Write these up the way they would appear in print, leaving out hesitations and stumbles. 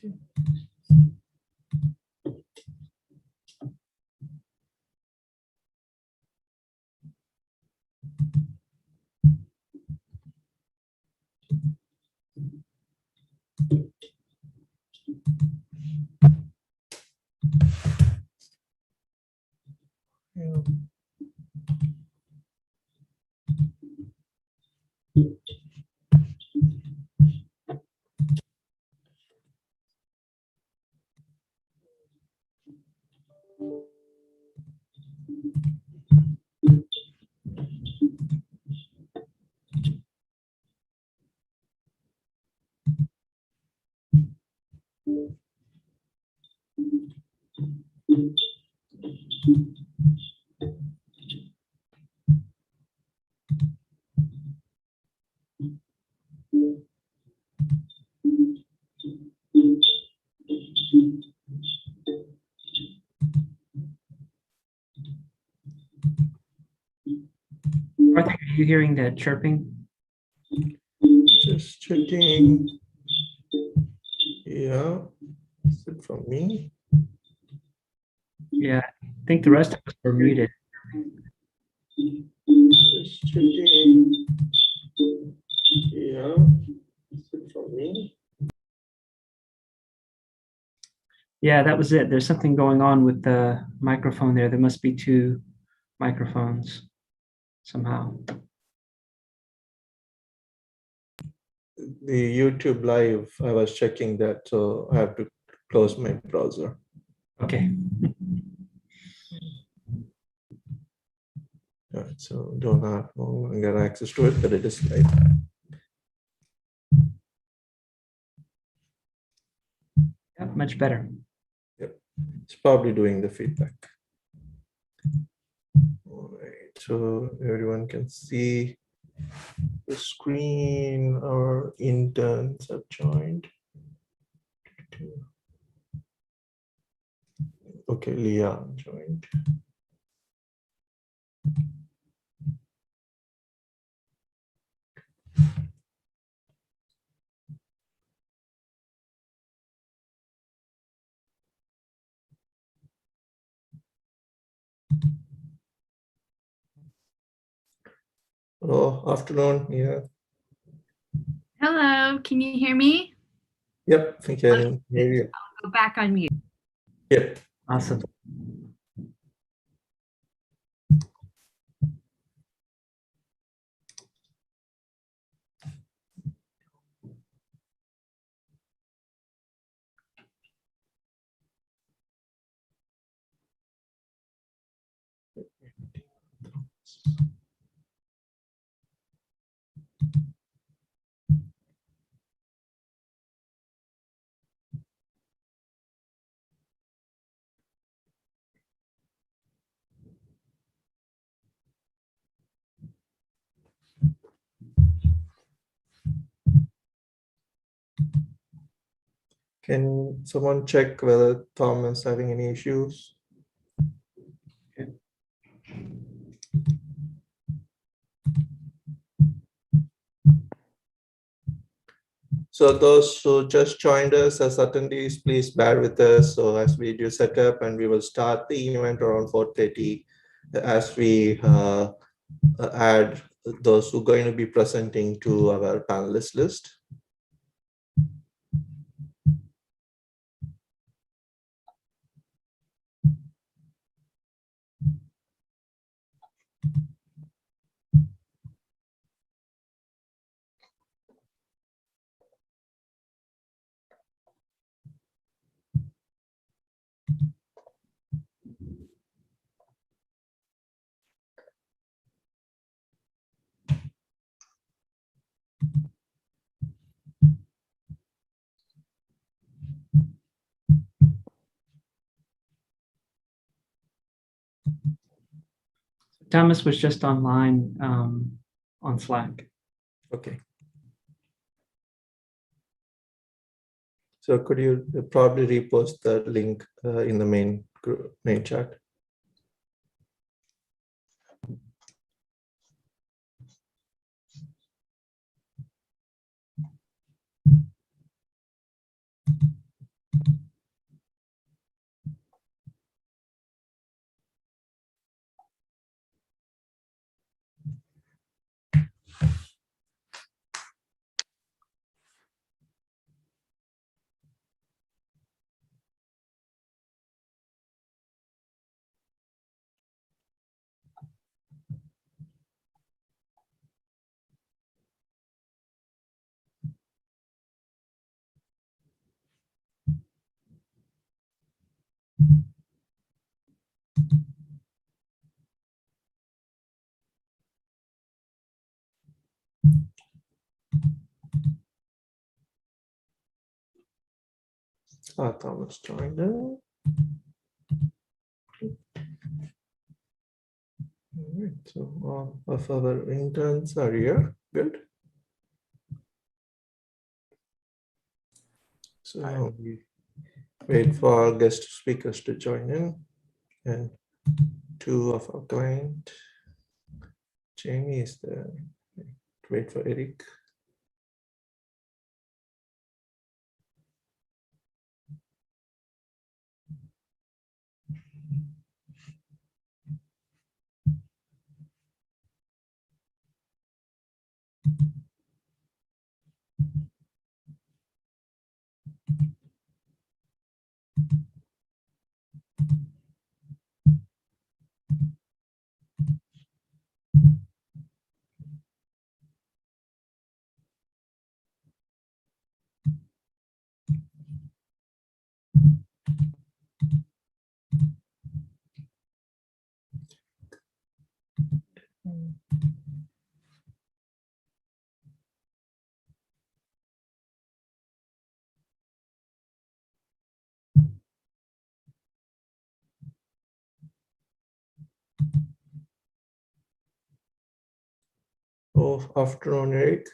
Okay. Yeah. Arthur, are you hearing the chirping? Just checking. Yeah. Is it from me? Yeah, I think the rest of us were muted. Just checking. Yeah. Is it from me? Yeah, that was it. There's something going on with the microphone there. There must be two microphones somehow. The YouTube live, I was checking that, so I have to close my browser. Okay. All right, so don't have no longer access to it, but it is live. Yeah, much better. Yep. It's probably doing the feedback. All right, so everyone can see the screen. Our interns have joined. Okay, Leah joined. Hello, afternoon. Yeah. Hello, can you hear me? Yep, I can hear you. I'll go back on mute. Yep. Awesome. Can someone check whether Tom is having any issues? So those who just joined us as attendees, please bear with us. So as we do set up, and we will start the event around 4:30 as we add those who are going to be presenting to our panelist list. Thomas was just online on Slack. Okay. So could you probably repost the link in the main chat? Thomas joined in. All right, so all of our interns are here. Good. So now we wait for our guest speakers to join in, and two of our client. Jamie is there. Wait for Eric. Oh, afternoon, Eric.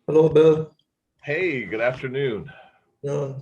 Hello, Bill. Hey, good afternoon. No.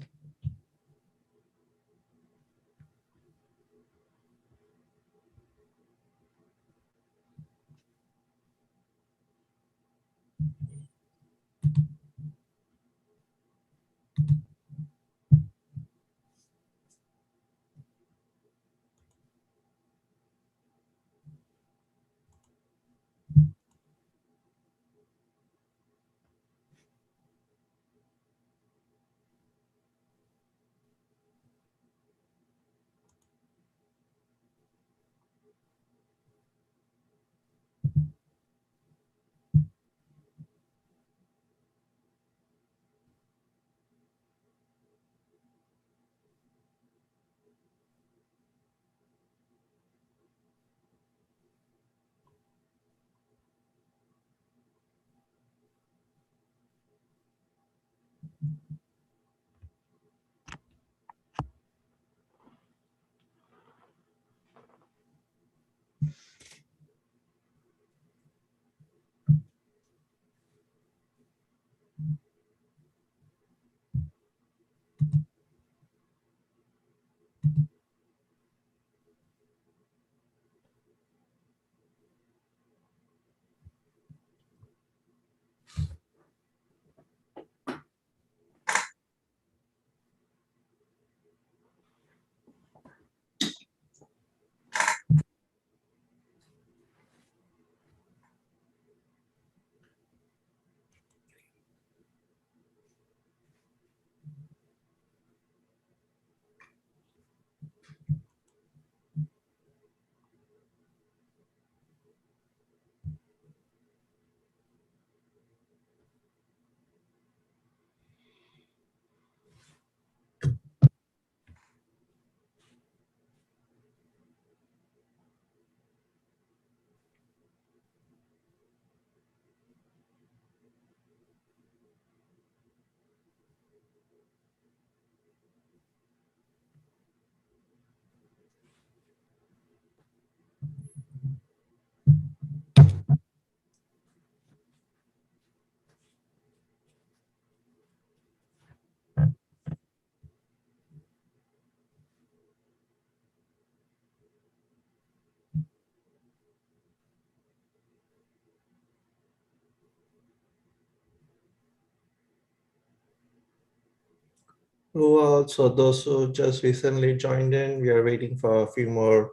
Well, so those who just recently joined in, we are waiting for a few more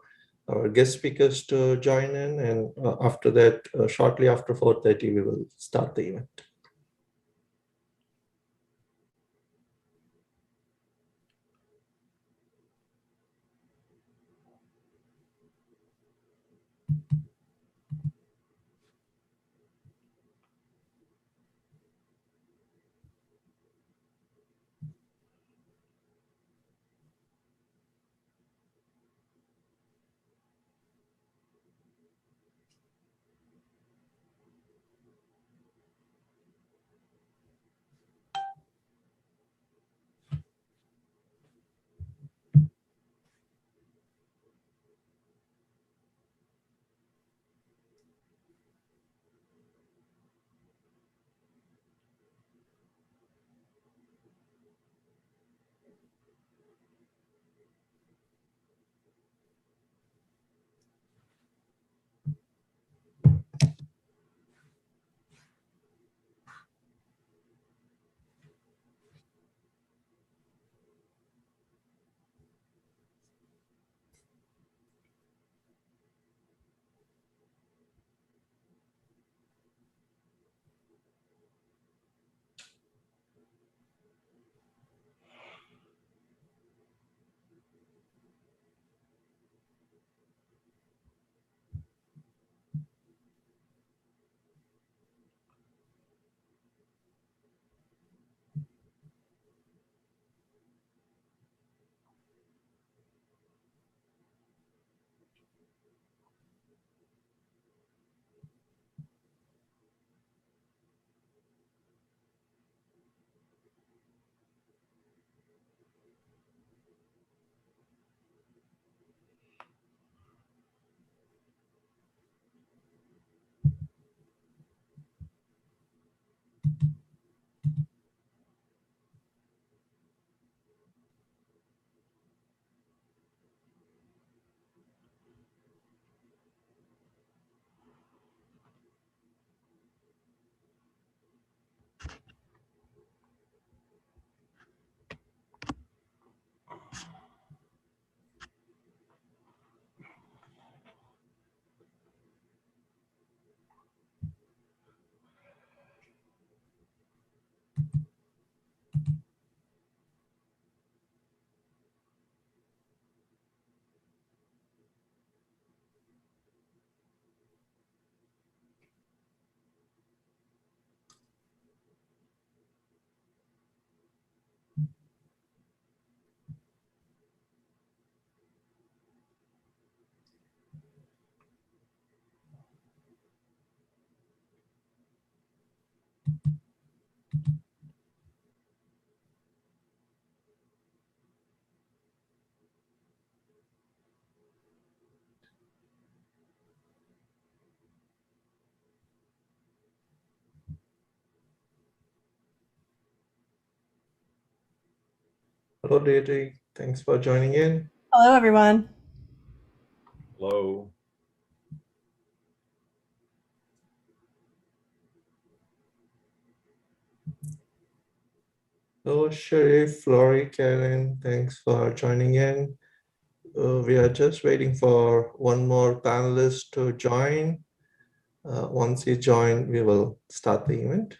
guest speakers to join in, and after that, shortly after 4:30, we will start the event. Hello, Deidre. Thanks for joining in. Hello, everyone. Hello. Hello, Sharif, Lori, Karen. Thanks for joining in. We are just waiting for one more panelist to join. Once he joins, we will start the event.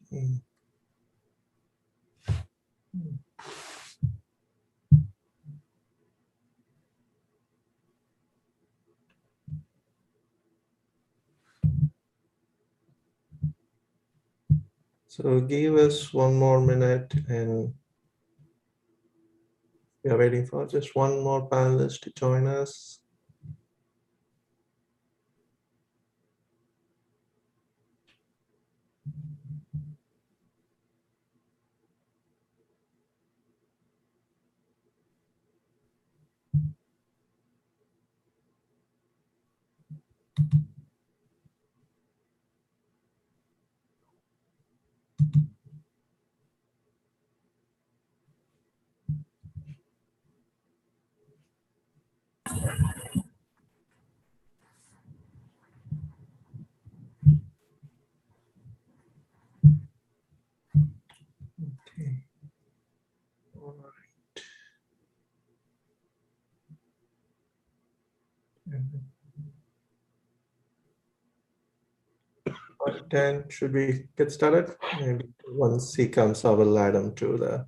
Okay. So give us one more minute, and we are waiting for just one more panelist to join us. Okay. All right. Then should we get started? Maybe once he comes, I will add him to the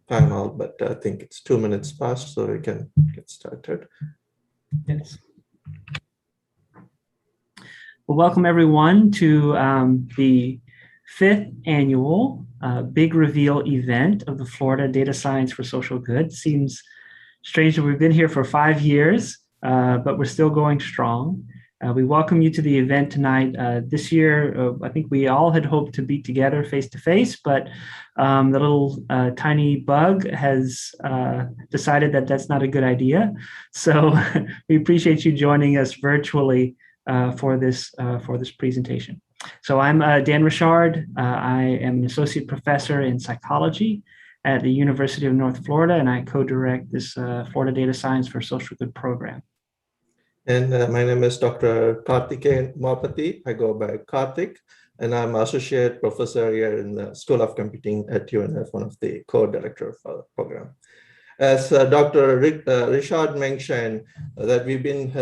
panel, but I think it's 2 minutes past, so we can get started. Yes. Well, welcome everyone to the 5th annual Big Reveal event of the Florida Data Science for Social Good. Seems strange that we've been here for 5 years, but we're still going strong. We welcome you to the event tonight. This year, I think we all had hoped to be together face to face, but the little tiny bug has decided that that's not a good idea. So we appreciate you joining us virtually for this presentation. So I'm Dan Richard. I am an associate professor in psychology at the University of North Florida, and I co-direct this Florida Data Science for Social Good program. And my name is Dr. Karthikeyan Mapati. I go by Karthik, and I'm associate professor here in the School of Computing at UNF, one of the co-director of the program. As Dr. Richard mentioned, that we've been,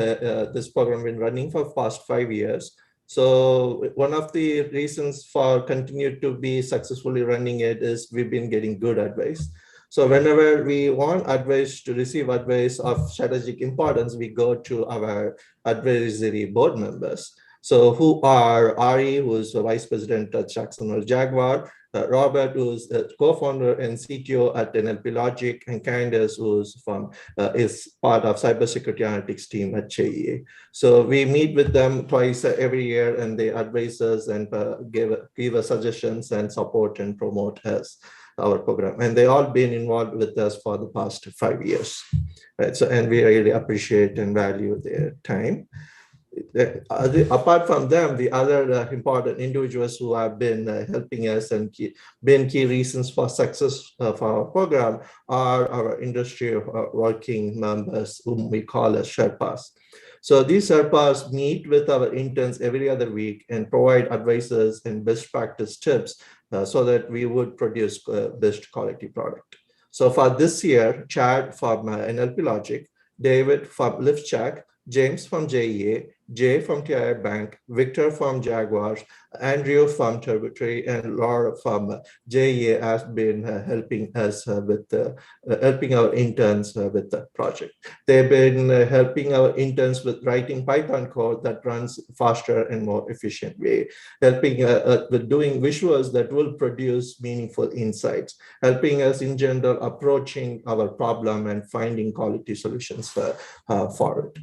this program been running for past 5 years. So one of the reasons for continue to be successfully running it is we've been getting good advice. So whenever we want advice, to receive advice of strategic importance, we go to our advisory board members. So who are Ari, who is the vice president at Jacksonville Jaguar, Robert, who's the co-founder and CTO at NLP Logic, and Candace, who's is part of cybersecurity analytics team at JEA. So we meet with them twice every year, and they advise us and give us suggestions and support and promote us, our program. And they all been involved with us for the past 5 years. Right? So, and we really appreciate and value their time. Apart from them, the other important individuals who have been helping us and been key reasons for success of our program are our industry working members, whom we call as Sherpas. So these Sherpas meet with our interns every other week and provide advices and best practice tips so that we would produce best quality product. So for this year, Chad from NLP Logic, David from LiftCheck, James from JEA, Jay from TI Bank, Victor from Jaguars, Andrew from Tributary, and Laura from JEA has been helping us with helping our interns with the project. They've been helping our interns with writing Python code that runs faster and more efficient way, helping with doing visuals that will produce meaningful insights, helping us in general approaching our problem and finding quality solutions for it.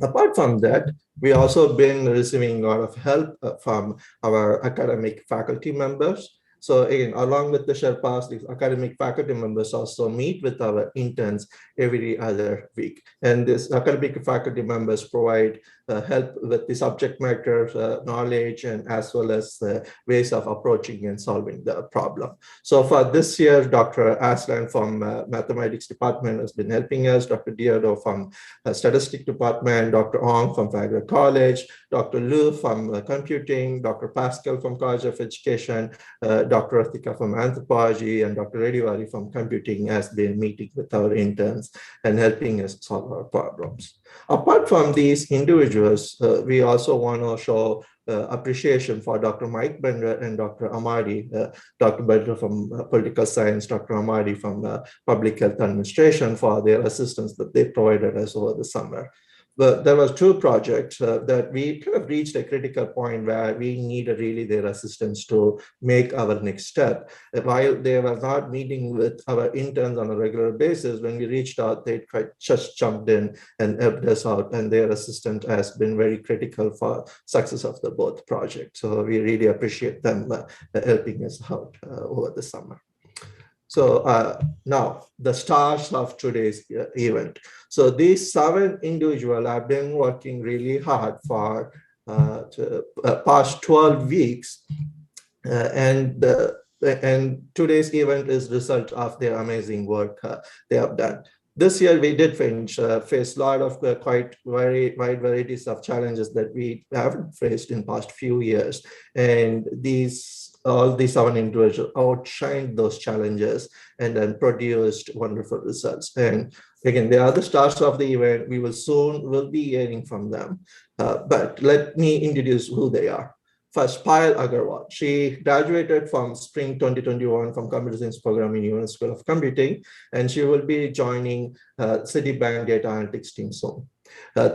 Apart from that, we also been receiving a lot of help from our academic faculty members. So again, along with the Sherpas, these academic faculty members also meet with our interns every other week. And these academic faculty members provide help with the subject matter knowledge and as well as ways of approaching and solving the problem. So for this year, Dr. Aslan from Mathematics Department has been helping us, Dr. Deidre from Statistics Department, Dr. Ong from Fairfield College, Dr. Lu from Computing, Dr. Pascal from College of Education, Dr. Athika from Anthropology, and Dr. Redivari from Computing has been meeting with our interns and helping us solve our problems. Apart from these individuals, we also want to show appreciation for Dr. Mike Bender and Dr. Amadi, Dr. Bender from Political Science, Dr. Amadi from Public Health Administration for their assistance that they provided us over the summer. But there was two projects that we kind of reached a critical point where we needed really their assistance to make our next step. While they were not meeting with our interns on a regular basis, when we reached out, they just jumped in and helped us out, and their assistance has been very critical for success of the both projects. So we really appreciate them helping us out over the summer. So now the stars of today's event. So these 7 individuals have been working really hard for past 12 weeks, and today's event is result of their amazing work they have done. This year we did face a lot of quite very wide varieties of challenges that we haven't faced in past few years, and all these 7 individuals outshined those challenges and then produced wonderful results. And again, they are the stars of the event. We will be hearing from them. But let me introduce who they are. First, Payal Agarwal. She graduated from spring 2021 from Computer Science program in University School of Computing, and she will be joining Citibank Data Analytics team soon.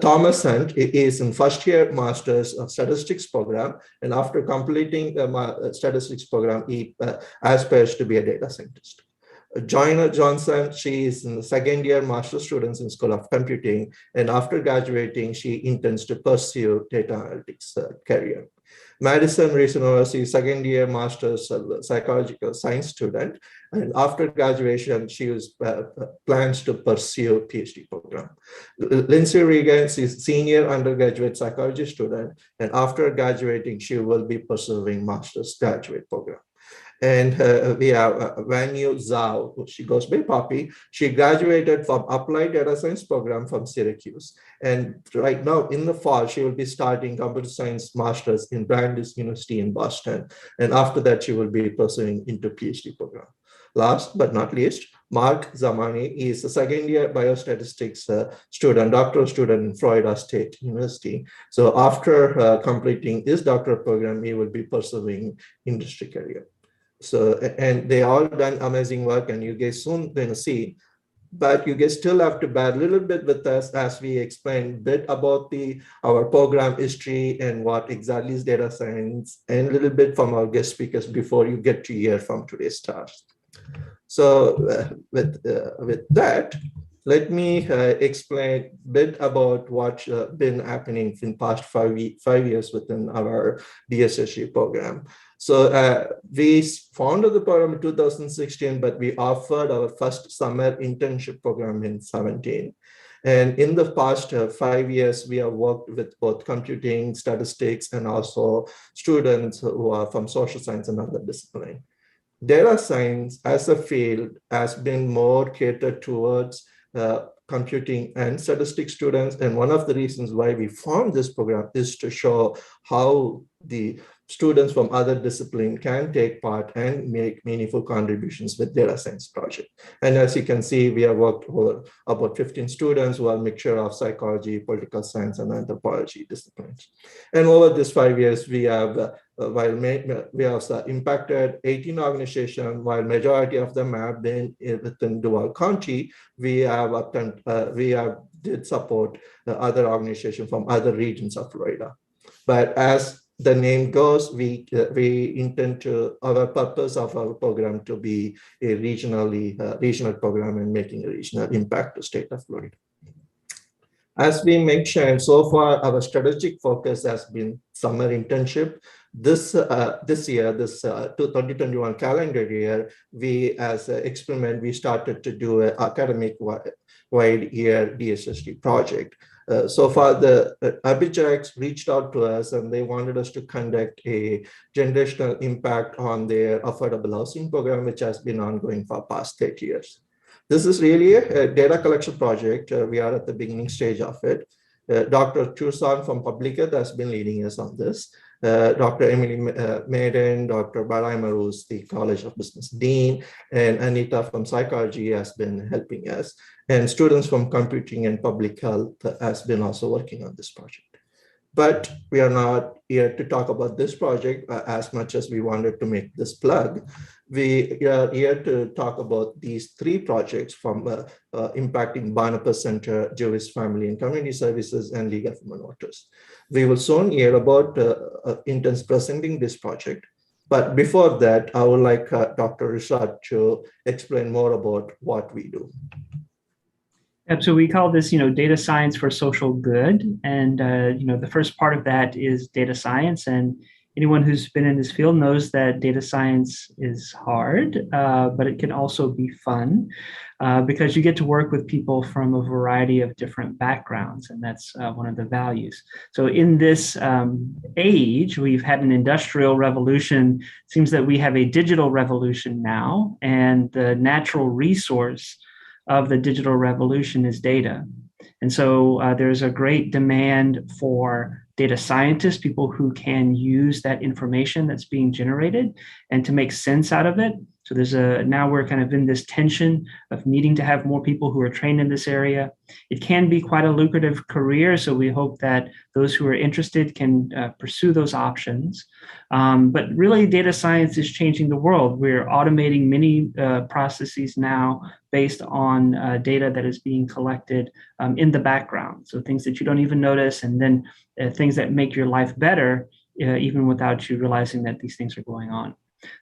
Thomas Hunt is in first year Masters of Statistics program, and after completing the statistics program, he aspires to be a data scientist. Joyner Johnson, she is in the second year master's students in School of Computing, and after graduating, she intends to pursue data analytics career. Madison Reese University, second year master's psychological science student, and after graduation, she plans to pursue a PhD program. Lindsay Regan is senior undergraduate psychology student, and after graduating, she will be pursuing master's graduate program. And we have Vanyu Zhao, she goes by Poppy. She graduated from Applied Data Science program from Syracuse. And right now in the fall, she will be starting Computer Science Masters in Brandeis University in Boston. And after that, she will be pursuing into PhD program. Last but not least, Mark Zamani is a second year biostatistics student, doctoral student in Florida State University. So after completing his doctoral program, he will be pursuing industry career. So, and they all done amazing work, and you guys soon going to see, but you guys still have to bear a little bit with us as we explain a bit about our program history and what exactly is data science, and a little bit from our guest speakers before you get to hear from today's stars. So with that, let me explain a bit about what's been happening in past 5 years within our DSSG program. So we founded the program in 2016, but we offered our first summer internship program in 2017. And in the past 5 years, we have worked with both computing, statistics, and also students who are from social science and other disciplines. Data science as a field has been more catered towards computing and statistics students. And one of the reasons why we formed this program is to show how the students from other disciplines can take part and make meaningful contributions with data science project. And as you can see, we have worked with about 15 students who are a mixture of psychology, political science, and anthropology disciplines. And over these 5 years, we have impacted 18 organizations, while majority of them have been within Duval County. We did support other organizations from other regions of Florida. But as the name goes, we intend to, our purpose of our program to be a regional program and making a regional impact to state of Florida. As we mentioned, so far our strategic focus has been summer internship. This year, 2021 calendar year, we as an experiment, we started to do an academic-wide year DSSG project. So far, the Abhijaks reached out to us and they wanted us to conduct a generational impact on their affordable housing program, which has been ongoing for past 30 years. This is really a data collection project. We are at the beginning stage of it. Dr. Chusan from Public Health has been leading us on this. Dr. Emily Maiden, Dr. Baraimer, who's the College of Business Dean, and Anita from Psychology has been helping us. And students from Computing and Public Health has been also working on this project. But we are not here to talk about this project as much as we wanted to make this plug. We are here to talk about these 3 projects from impacting Barnabas Center, Jewish Family and Community Services, and League of Women Voters. We will soon hear about interns presenting this project. But before that, I would like Dr. Rishad to explain more about what we do. So we call this, data science for social good. And, the first part of that is data science. And anyone who's been in this field knows that data science is hard, but it can also be fun because you get to work with people from a variety of different backgrounds. And that's one of the values. So in this age, we've had an industrial revolution. It seems that we have a digital revolution now, and the natural resource of the digital revolution is data. And so there's a great demand for data scientists, people who can use that information that's being generated and to make sense out of it. So now we're kind of in this tension of needing to have more people who are trained in this area. It can be quite a lucrative career, so we hope that those who are interested can pursue those options. But really, data science is changing the world. We're automating many processes now based on data that is being collected in the background. So things that you don't even notice, and then things that make your life better, even without you realizing that these things are going on.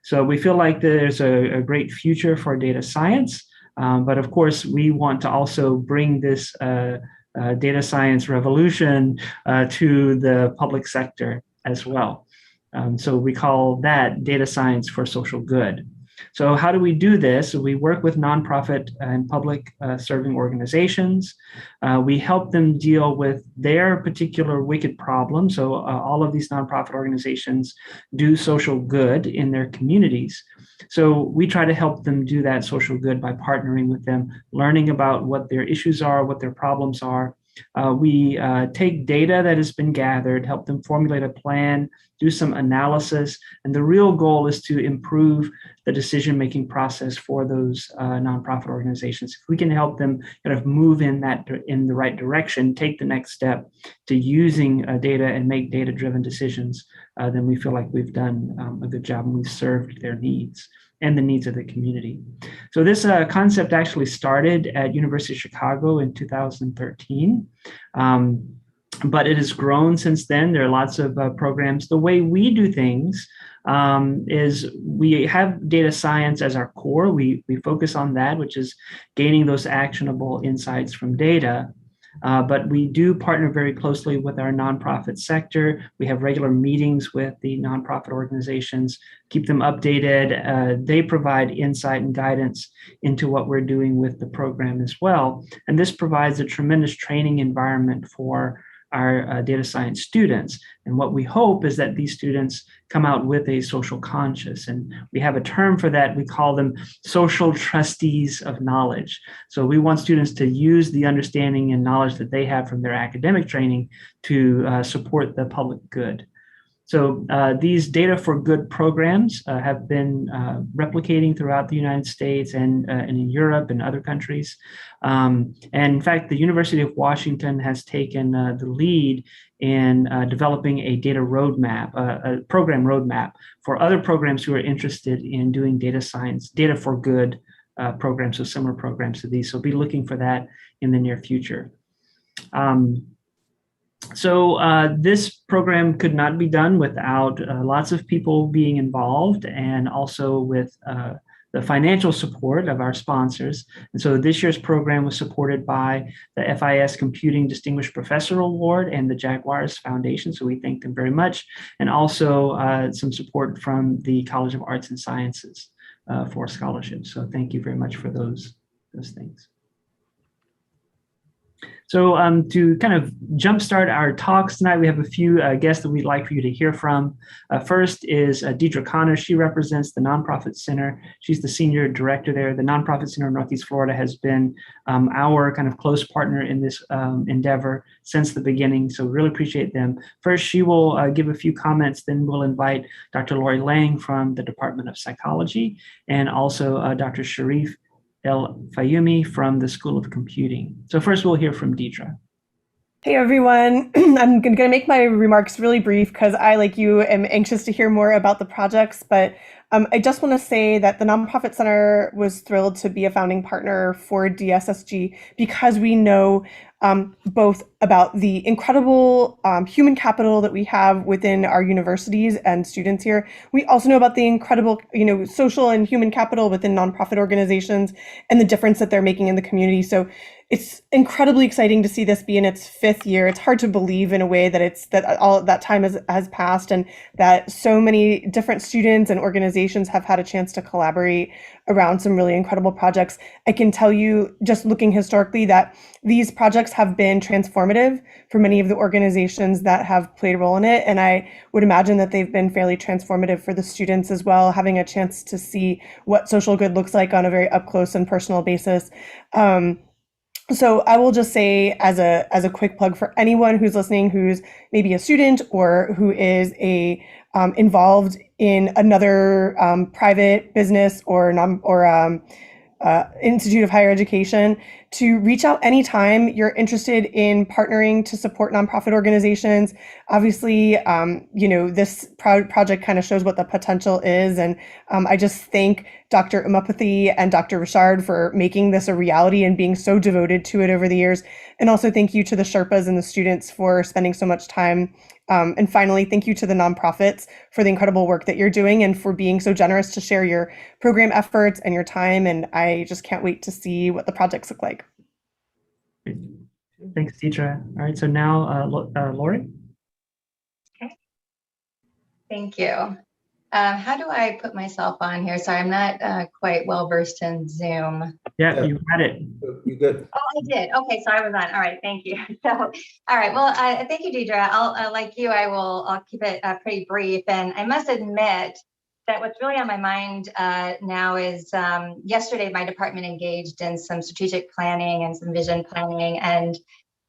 So we feel like there's a great future for data science, but of course we want to also bring this data science revolution to the public sector as well. So we call that data science for social good. So how do we do this? We work with nonprofit and public serving organizations. We help them deal with their particular wicked problem. So all of these nonprofit organizations do social good in their communities. So we try to help them do that social good by partnering with them, learning about what their issues are, what their problems are. We take data that has been gathered, help them formulate a plan, do some analysis, and the real goal is to improve the decision-making process for those nonprofit organizations. If we can help them kind of move in the right direction, take the next step to using data and make data-driven decisions, then we feel like we've done a good job and we've served their needs and the needs of the community. So this concept actually started at University of Chicago in 2013. But it has grown since then. There are lots of programs. The way we do things is we have data science as our core. We focus on that, which is gaining those actionable insights from data. But we do partner very closely with our nonprofit sector. We have regular meetings with the nonprofit organizations, keep them updated. They provide insight and guidance into what we're doing with the program as well. And this provides a tremendous training environment for our data science students. And what we hope is that these students come out with a social conscious. And we have a term for that. We call them social trustees of knowledge. So we want students to use the understanding and knowledge that they have from their academic training to support the public good. So these data for good programs have been replicating throughout the United States and in Europe and other countries. And in fact, the University of Washington has taken the lead in developing a data roadmap, a program roadmap for other programs who are interested in doing data science, data for good programs, so similar programs to these. So be looking for that in the near future. So this program could not be done without lots of people being involved, and also with the financial support of our sponsors. And so this year's program was supported by the FIS Computing Distinguished Professor Award and the Jaguars Foundation. So we thank them very much. And also some support from the College of Arts and Sciences for scholarships. So thank you very much for those things. So to kind of jumpstart our talks tonight, we have a few guests that we'd like for you to hear from. First is Deidre Connor. She represents the Nonprofit Center. She's the senior director there. The Nonprofit Center of Northeast Florida has been our kind of close partner in this endeavor since the beginning, so really appreciate them. First, she will give a few comments, then we'll invite Dr. Lori Lang from the Department of Psychology, and also Dr. Sharif El-Fayumi from the School of Computing. So first we'll hear from Deidre. Hey everyone, I'm going to make my remarks really brief because I, like you, am anxious to hear more about the projects, but I just want to say that the Nonprofit Center was thrilled to be a founding partner for DSSG because we know both about the incredible human capital that we have within our universities and students here. We also know about the incredible, social and human capital within nonprofit organizations and the difference that they're making in the community. So it's incredibly exciting to see this be in its 5th year. It's hard to believe in a way that all that time has passed, and that so many different students and organizations have had a chance to collaborate around some really incredible projects. I can tell you, just looking historically, that these projects have been transformative for many of the organizations that have played a role in it. And I would imagine that they've been fairly transformative for the students as well, having a chance to see what social good looks like on a very up close and personal basis. So I will just say, as a quick plug for anyone who's listening, who's maybe a student or who is involved in another private business or institute of higher education, to reach out anytime you're interested in partnering to support nonprofit organizations. Obviously, this project kind of shows what the potential is. And I just thank Dr. Umapathy and Dr. Richard for making this a reality and being so devoted to it over the years. And also thank you to the Sherpas and the students for spending so much time. And finally, thank you to the nonprofits for the incredible work that you're doing and for being so generous to share your program efforts and your time. And I just can't wait to see what the projects look like. Thanks, Deidre. All right, so now Lori. Okay. Thank you. How do I put myself on here? Sorry, I'm not quite well versed in Zoom. Yeah, you had it. You good? Oh, I did. Okay, so I was on. All right, thank you. So, all right. Well, thank you, Deidre. I'll like you. I'll keep it pretty brief. And I must admit that what's really on my mind now is yesterday my department engaged in some strategic planning and some vision planning, and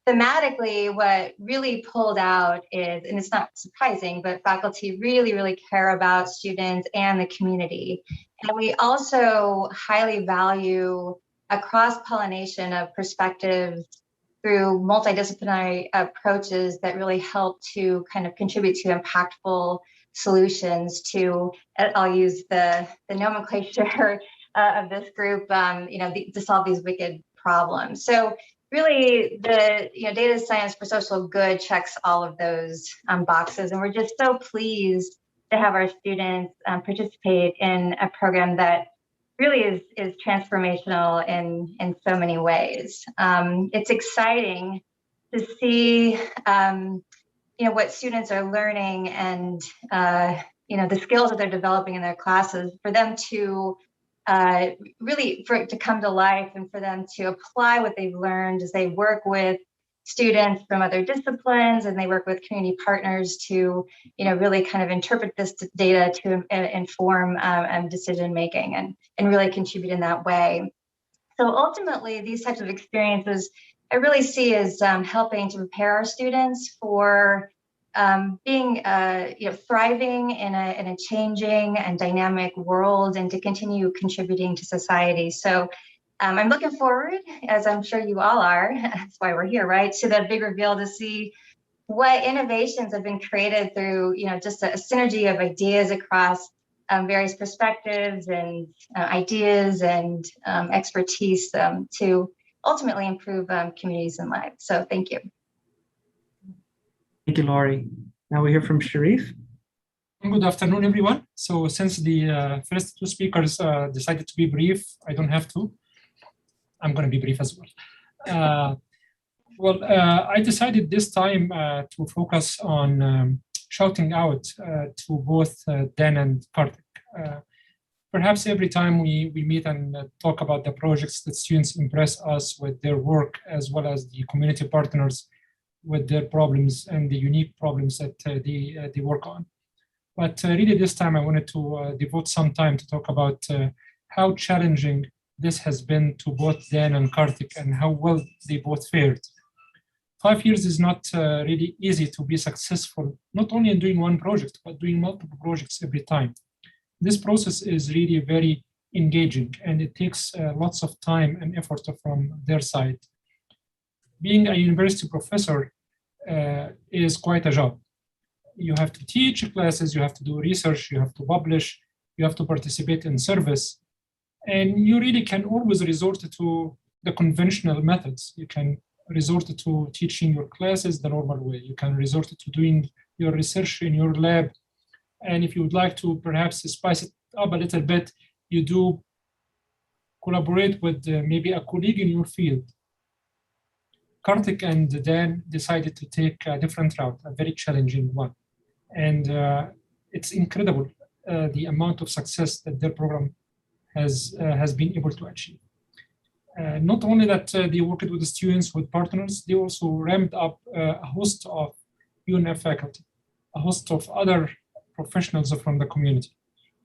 thematically, what really pulled out is, and it's not surprising, but faculty really, really care about students and the community. And we also highly value a cross-pollination of perspectives through multidisciplinary approaches that really help to kind of contribute to impactful solutions to, I'll use the nomenclature of this group, to solve these wicked problems. So really, the data science for social good checks all of those boxes, and we're just so pleased to have our students participate in a program that really is transformational in so many ways. It's exciting to see what students are learning and the skills that they're developing in their classes, for them to really for it to come to life and for them to apply what they've learned as they work with students from other disciplines and they work with community partners to, really kind of interpret this data to inform decision making and really contribute in that way. So ultimately, these types of experiences I really see as helping to prepare our students for being thriving in a changing and dynamic world, and to continue contributing to society. So I'm looking forward, as I'm sure you all are, that's why we're here, right, to the big reveal to see what innovations have been created through, just a synergy of ideas across various perspectives and ideas and expertise to ultimately improve communities and lives. So thank you. Thank you, Laurie. Now we hear from Sharif. Good afternoon, everyone. So since the first two speakers decided to be brief, I don't have to. I'm going to be brief as well. I decided this time to focus on shouting out to both Dan and Karthik. Perhaps every time we meet and talk about the projects, that students impress us with their work, as well as the community partners with their problems and the unique problems that they work on. But really this time I wanted to devote some time to talk about how challenging this has been to both Dan and Karthik and how well they both fared. 5 years is not really easy to be successful, not only in doing one project, but doing multiple projects every time. This process is really very engaging, and it takes lots of time and effort from their side. Being a university professor is quite a job. You have to teach classes, you have to do research, you have to publish, you have to participate in service, and you really can always resort to the conventional methods. You can resort to teaching your classes the normal way. You can resort to doing your research in your lab. And if you would like to perhaps spice it up a little bit, you do collaborate with maybe a colleague in your field. Karthik and Dan decided to take a different route, a very challenging one. And it's incredible the amount of success that their program has been able to achieve. Not only that they worked with the students, with partners, they also ramped up a host of UNF faculty, a host of other professionals from the community.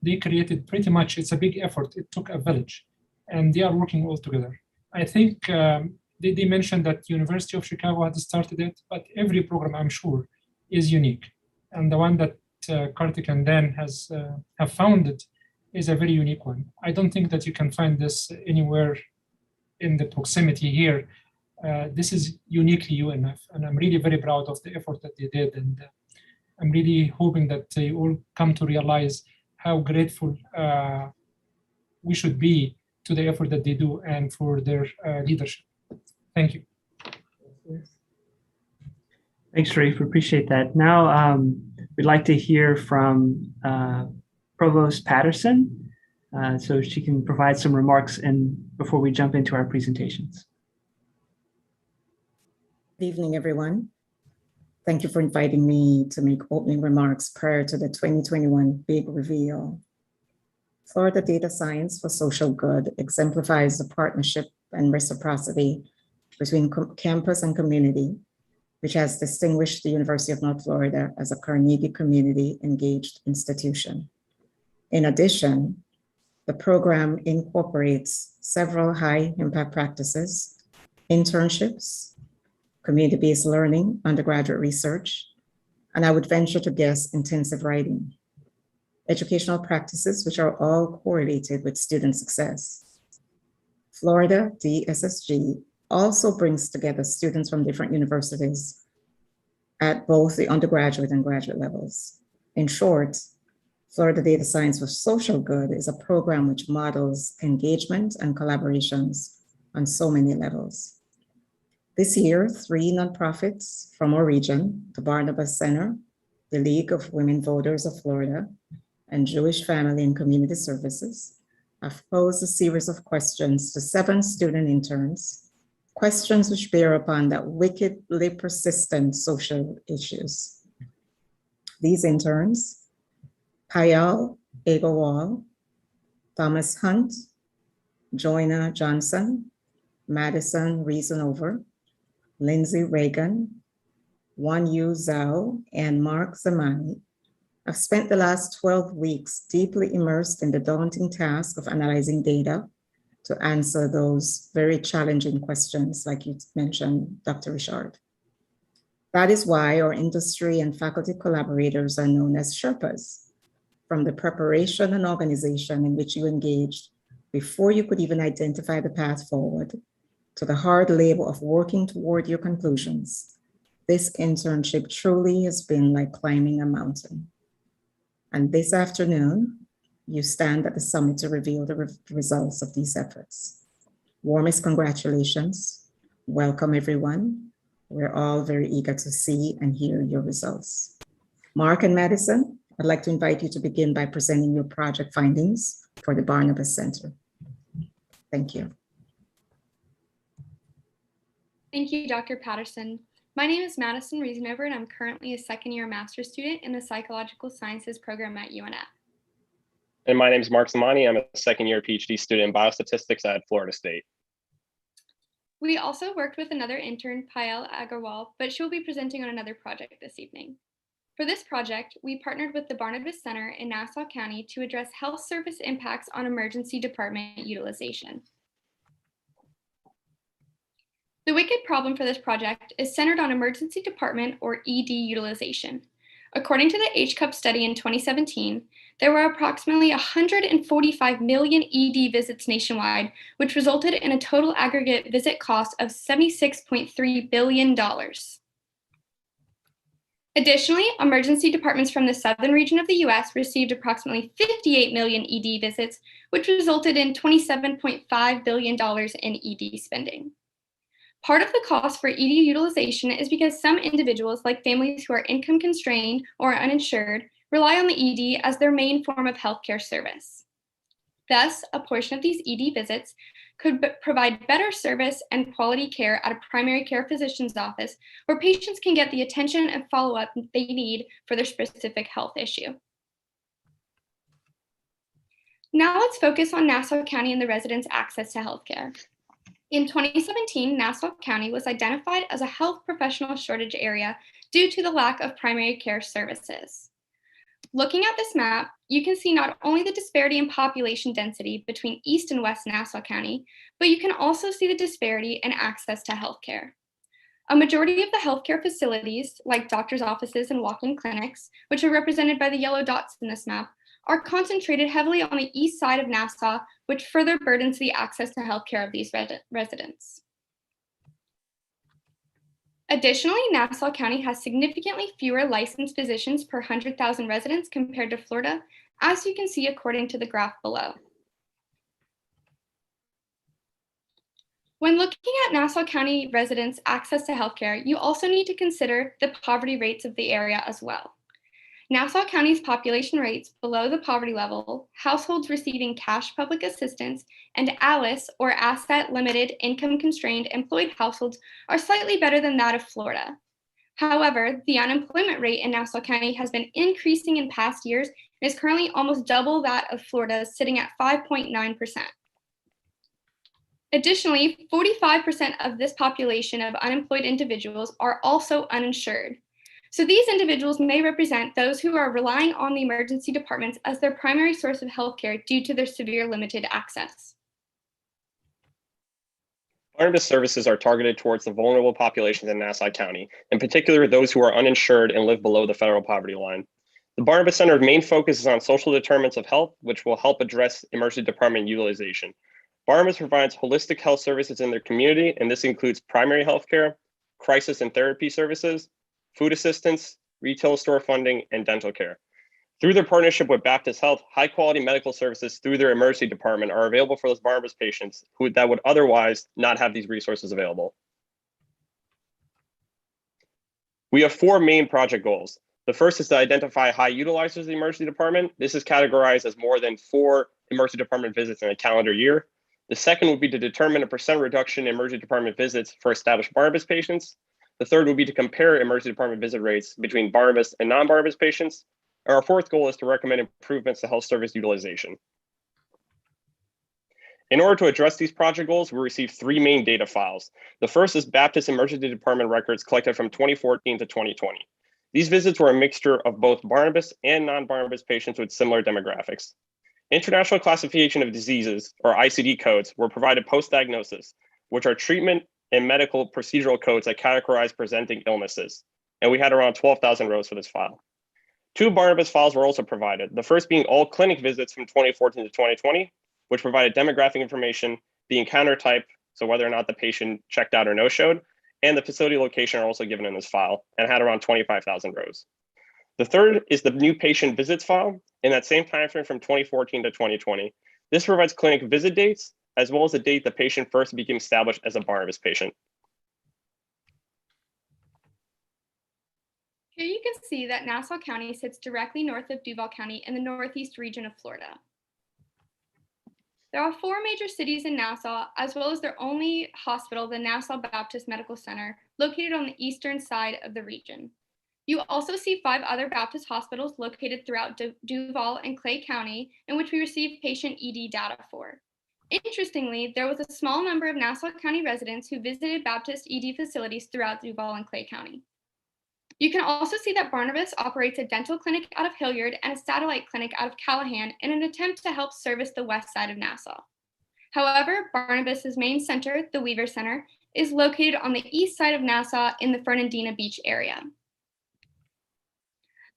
They created pretty much, it's a big effort, it took a village, and they are working all together. I think they mentioned that University of Chicago had started it, but every program, I'm sure, is unique. And the one that Karthik and Dan have founded is a very unique one. I don't think that you can find this anywhere in the proximity here. This is uniquely UNF, and I'm really very proud of the effort that they did. And I'm really hoping that they all come to realize how grateful we should be to the effort that they do and for their leadership. Thank you. Thanks, Sharif. We appreciate that. Now, we'd like to hear from Provost Patterson, so she can provide some remarks before we jump into our presentations. Good evening, everyone. Thank you for inviting me to make opening remarks prior to the 2021 Big Reveal. Florida Data Science for Social Good exemplifies the partnership and reciprocity between campus and community, which has distinguished the University of North Florida as a Carnegie Community engaged institution. In addition, the program incorporates several high impact practices, internships, community-based learning, undergraduate research, and I would venture to guess intensive writing. Educational practices which are all correlated with student success. Florida DSSG also brings together students from different universities at both the undergraduate and graduate levels. In short, Florida Data Science for Social Good is a program which models engagement and collaborations on so many levels. This year, 3 nonprofits from our region, the Barnabas Center, the League of Women Voters of Florida, and Jewish Family and Community Services, have posed a series of questions to 7 student interns, questions which bear upon that wickedly persistent social issues. These interns, Payal Agarwal, Thomas Hunt, Joyna Johnson, Madison Reasonover, Lindsay Reagan, Wanyu Zhao, and Mark Zamani, have spent the last 12 weeks deeply immersed in the daunting task of analyzing data to answer those very challenging questions, like you mentioned, Dr. Richard. That is why our industry and faculty collaborators are known as Sherpas. From the preparation and organization in which you engaged before you could even identify the path forward, to the hard labor of working toward your conclusions, this internship truly has been like climbing a mountain. And this afternoon, you stand at the summit to reveal the results of these efforts. Warmest congratulations. Welcome, everyone. We're all very eager to see and hear your results. Mark and Madison, I'd like to invite you to begin by presenting your project findings for the Barnabas Center. Thank you. Thank you, Dr. Patterson. My name is Madison Reasonover, and I'm currently a second-year master's student in the Psychological Sciences program at UNF. And my name is Mark Zamani. I'm a second-year PhD student in biostatistics at Florida State. We also worked with another intern, Payal Agarwal, but she will be presenting on another project this evening. For this project, we partnered with the Barnabas Center in Nassau County to address health service impacts on emergency department utilization. The wicked problem for this project is centered on emergency department or ED utilization. According to the HCUP study in 2017, there were approximately 145 million ED visits nationwide, which resulted in a total aggregate visit cost of $76.3 billion. Additionally, emergency departments from the southern region of the US received approximately 58 million ED visits, which resulted in $27.5 billion in ED spending. Part of the cost for ED utilization is because some individuals, like families who are income constrained or uninsured, rely on the ED as their main form of healthcare service. Thus, a portion of these ED visits could provide better service and quality care at a primary care physician's office where patients can get the attention and follow-up they need for their specific health issue. Now let's focus on Nassau County and the residents' access to healthcare. In 2017, Nassau County was identified as a health professional shortage area due to the lack of primary care services. Looking at this map, you can see not only the disparity in population density between East and West Nassau County, but you can also see the disparity in access to healthcare. A majority of the healthcare facilities, like doctors' offices and walk-in clinics, which are represented by the yellow dots in this map, are concentrated heavily on the east side of Nassau, which further burdens the access to healthcare of these residents. Additionally, Nassau County has significantly fewer licensed physicians per 100,000 residents compared to Florida, as you can see according to the graph below. When looking at Nassau County residents' access to healthcare, you also need to consider the poverty rates of the area as well. Nassau County's population rates below the poverty level, households receiving cash public assistance, and ALICE, or Asset Limited Income Constrained Employed households, are slightly better than that of Florida. However, the unemployment rate in Nassau County has been increasing in past years and is currently almost double that of Florida, sitting at 5.9%. Additionally, 45% of this population of unemployed individuals are also uninsured. So these individuals may represent those who are relying on the emergency departments as their primary source of healthcare due to their severe limited access. Barnabas services are targeted towards the vulnerable populations in Nassau County, in particular those who are uninsured and live below the federal poverty line. The Barnabas Center's main focus is on social determinants of health, which will help address emergency department utilization. Barnabas provides holistic health services in their community, and this includes primary health care, crisis and therapy services, food assistance, retail store funding, and dental care. Through their partnership with Baptist Health, high-quality medical services through their emergency department are available for those Barnabas patients that would otherwise not have these resources available. We have 4 main project goals. The first is to identify high utilizers of the emergency department. This is categorized as more than 4 emergency department visits in a calendar year. The second would be to determine a % reduction in emergency department visits for established Barnabas patients. The third would be to compare emergency department visit rates between Barnabas and non-Barnabas patients. And our fourth goal is to recommend improvements to health service utilization. In order to address these project goals, we received 3 main data files. The first is Baptist Emergency Department records collected from 2014 to 2020. These visits were a mixture of both Barnabas and non-Barnabas patients with similar demographics. International Classification of Diseases, or ICD codes, were provided post-diagnosis, which are treatment and medical procedural codes that categorize presenting illnesses. and we had around 12,000 rows for this file. 2 Barnabas files were also provided, the first being all clinic visits from 2014 to 2020, which provided demographic information, the encounter type, so whether or not the patient checked out or no-showed, and the facility location are also given in this file, and had around 25,000 rows. The third is the new patient visits file in that same timeframe from 2014 to 2020. This provides clinic visit dates, as well as the date the patient first became established as a Barnabas patient. Here you can see that Nassau County sits directly north of Duval County in the northeast region of Florida. There are 4 major cities in Nassau, as well as their only hospital, the Nassau Baptist Medical Center, located on the eastern side of the region. You also see 5 other Baptist hospitals located throughout Duval and Clay County, in which we receive patient ED data for. Interestingly, there was a small number of Nassau County residents who visited Baptist ED facilities throughout Duval and Clay County. You can also see that Barnabas operates a dental clinic out of Hilliard and a satellite clinic out of Callahan in an attempt to help service the west side of Nassau. However, Barnabas's main center, the Weaver Center, is located on the east side of Nassau in the Fernandina Beach area.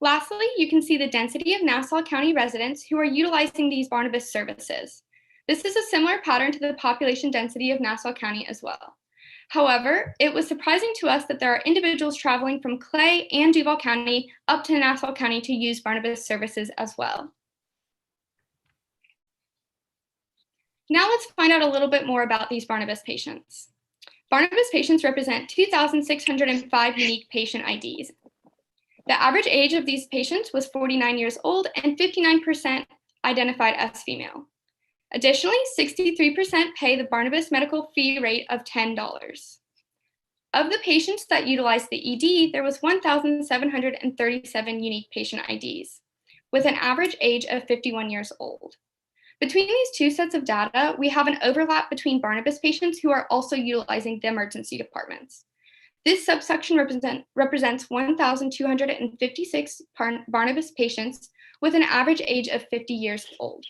Lastly, you can see the density of Nassau County residents who are utilizing these Barnabas services. This is a similar pattern to the population density of Nassau County as well. However, it was surprising to us that there are individuals traveling from Clay and Duval County up to Nassau County to use Barnabas services as well. Now let's find out a little bit more about these Barnabas patients. Barnabas patients represent 2,605 unique patient IDs. The average age of these patients was 49 years old and 59% identified as female. Additionally, 63% pay the Barnabas medical fee rate of $10. Of the patients that utilized the ED, there was 1,737 unique patient IDs, with an average age of 51 years old. Between these 2 sets of data, we have an overlap between Barnabas patients who are also utilizing the emergency departments. This subsection represents 1,256 Barnabas patients with an average age of 50 years old.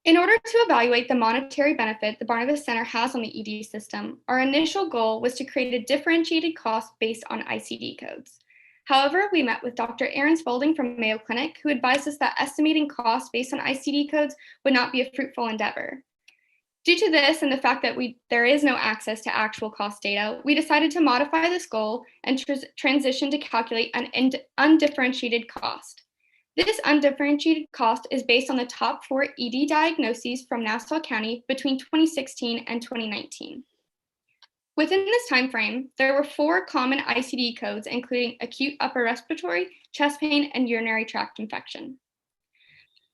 In order to evaluate the monetary benefit the Barnabas Center has on the ED system, our initial goal was to create a differentiated cost based on ICD codes. However, we met with Dr. Aaron Spalding from Mayo Clinic, who advised us that estimating costs based on ICD codes would not be a fruitful endeavor. Due to this and the fact that there is no access to actual cost data, we decided to modify this goal and transition to calculate an undifferentiated cost. This undifferentiated cost is based on the top 4 ED diagnoses from Nassau County between 2016 and 2019. Within this time frame, there were 4 common ICD codes, including acute upper respiratory, chest pain, and urinary tract infection.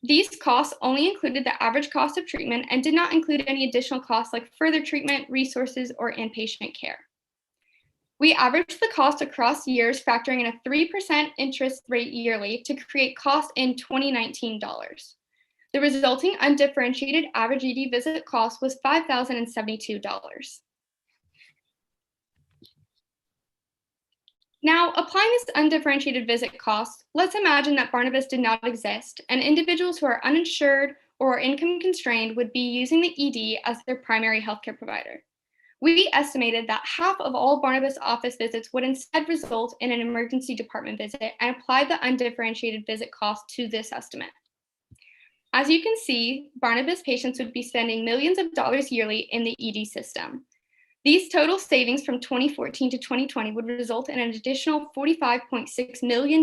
These costs only included the average cost of treatment and did not include any additional costs like further treatment, resources, or inpatient care. We averaged the cost across years, factoring in a 3% interest rate yearly to create cost in 2019 dollars. The resulting undifferentiated average ED visit cost was $5,072. Now, applying this undifferentiated visit cost, let's imagine that Barnabas did not exist and individuals who are uninsured or income constrained would be using the ED as their primary healthcare provider. We estimated that half of all Barnabas office visits would instead result in an emergency department visit and applied the undifferentiated visit cost to this estimate. As you can see, Barnabas patients would be spending millions of dollars yearly in the ED system. These total savings from 2014 to 2020 would result in an additional $45.6 million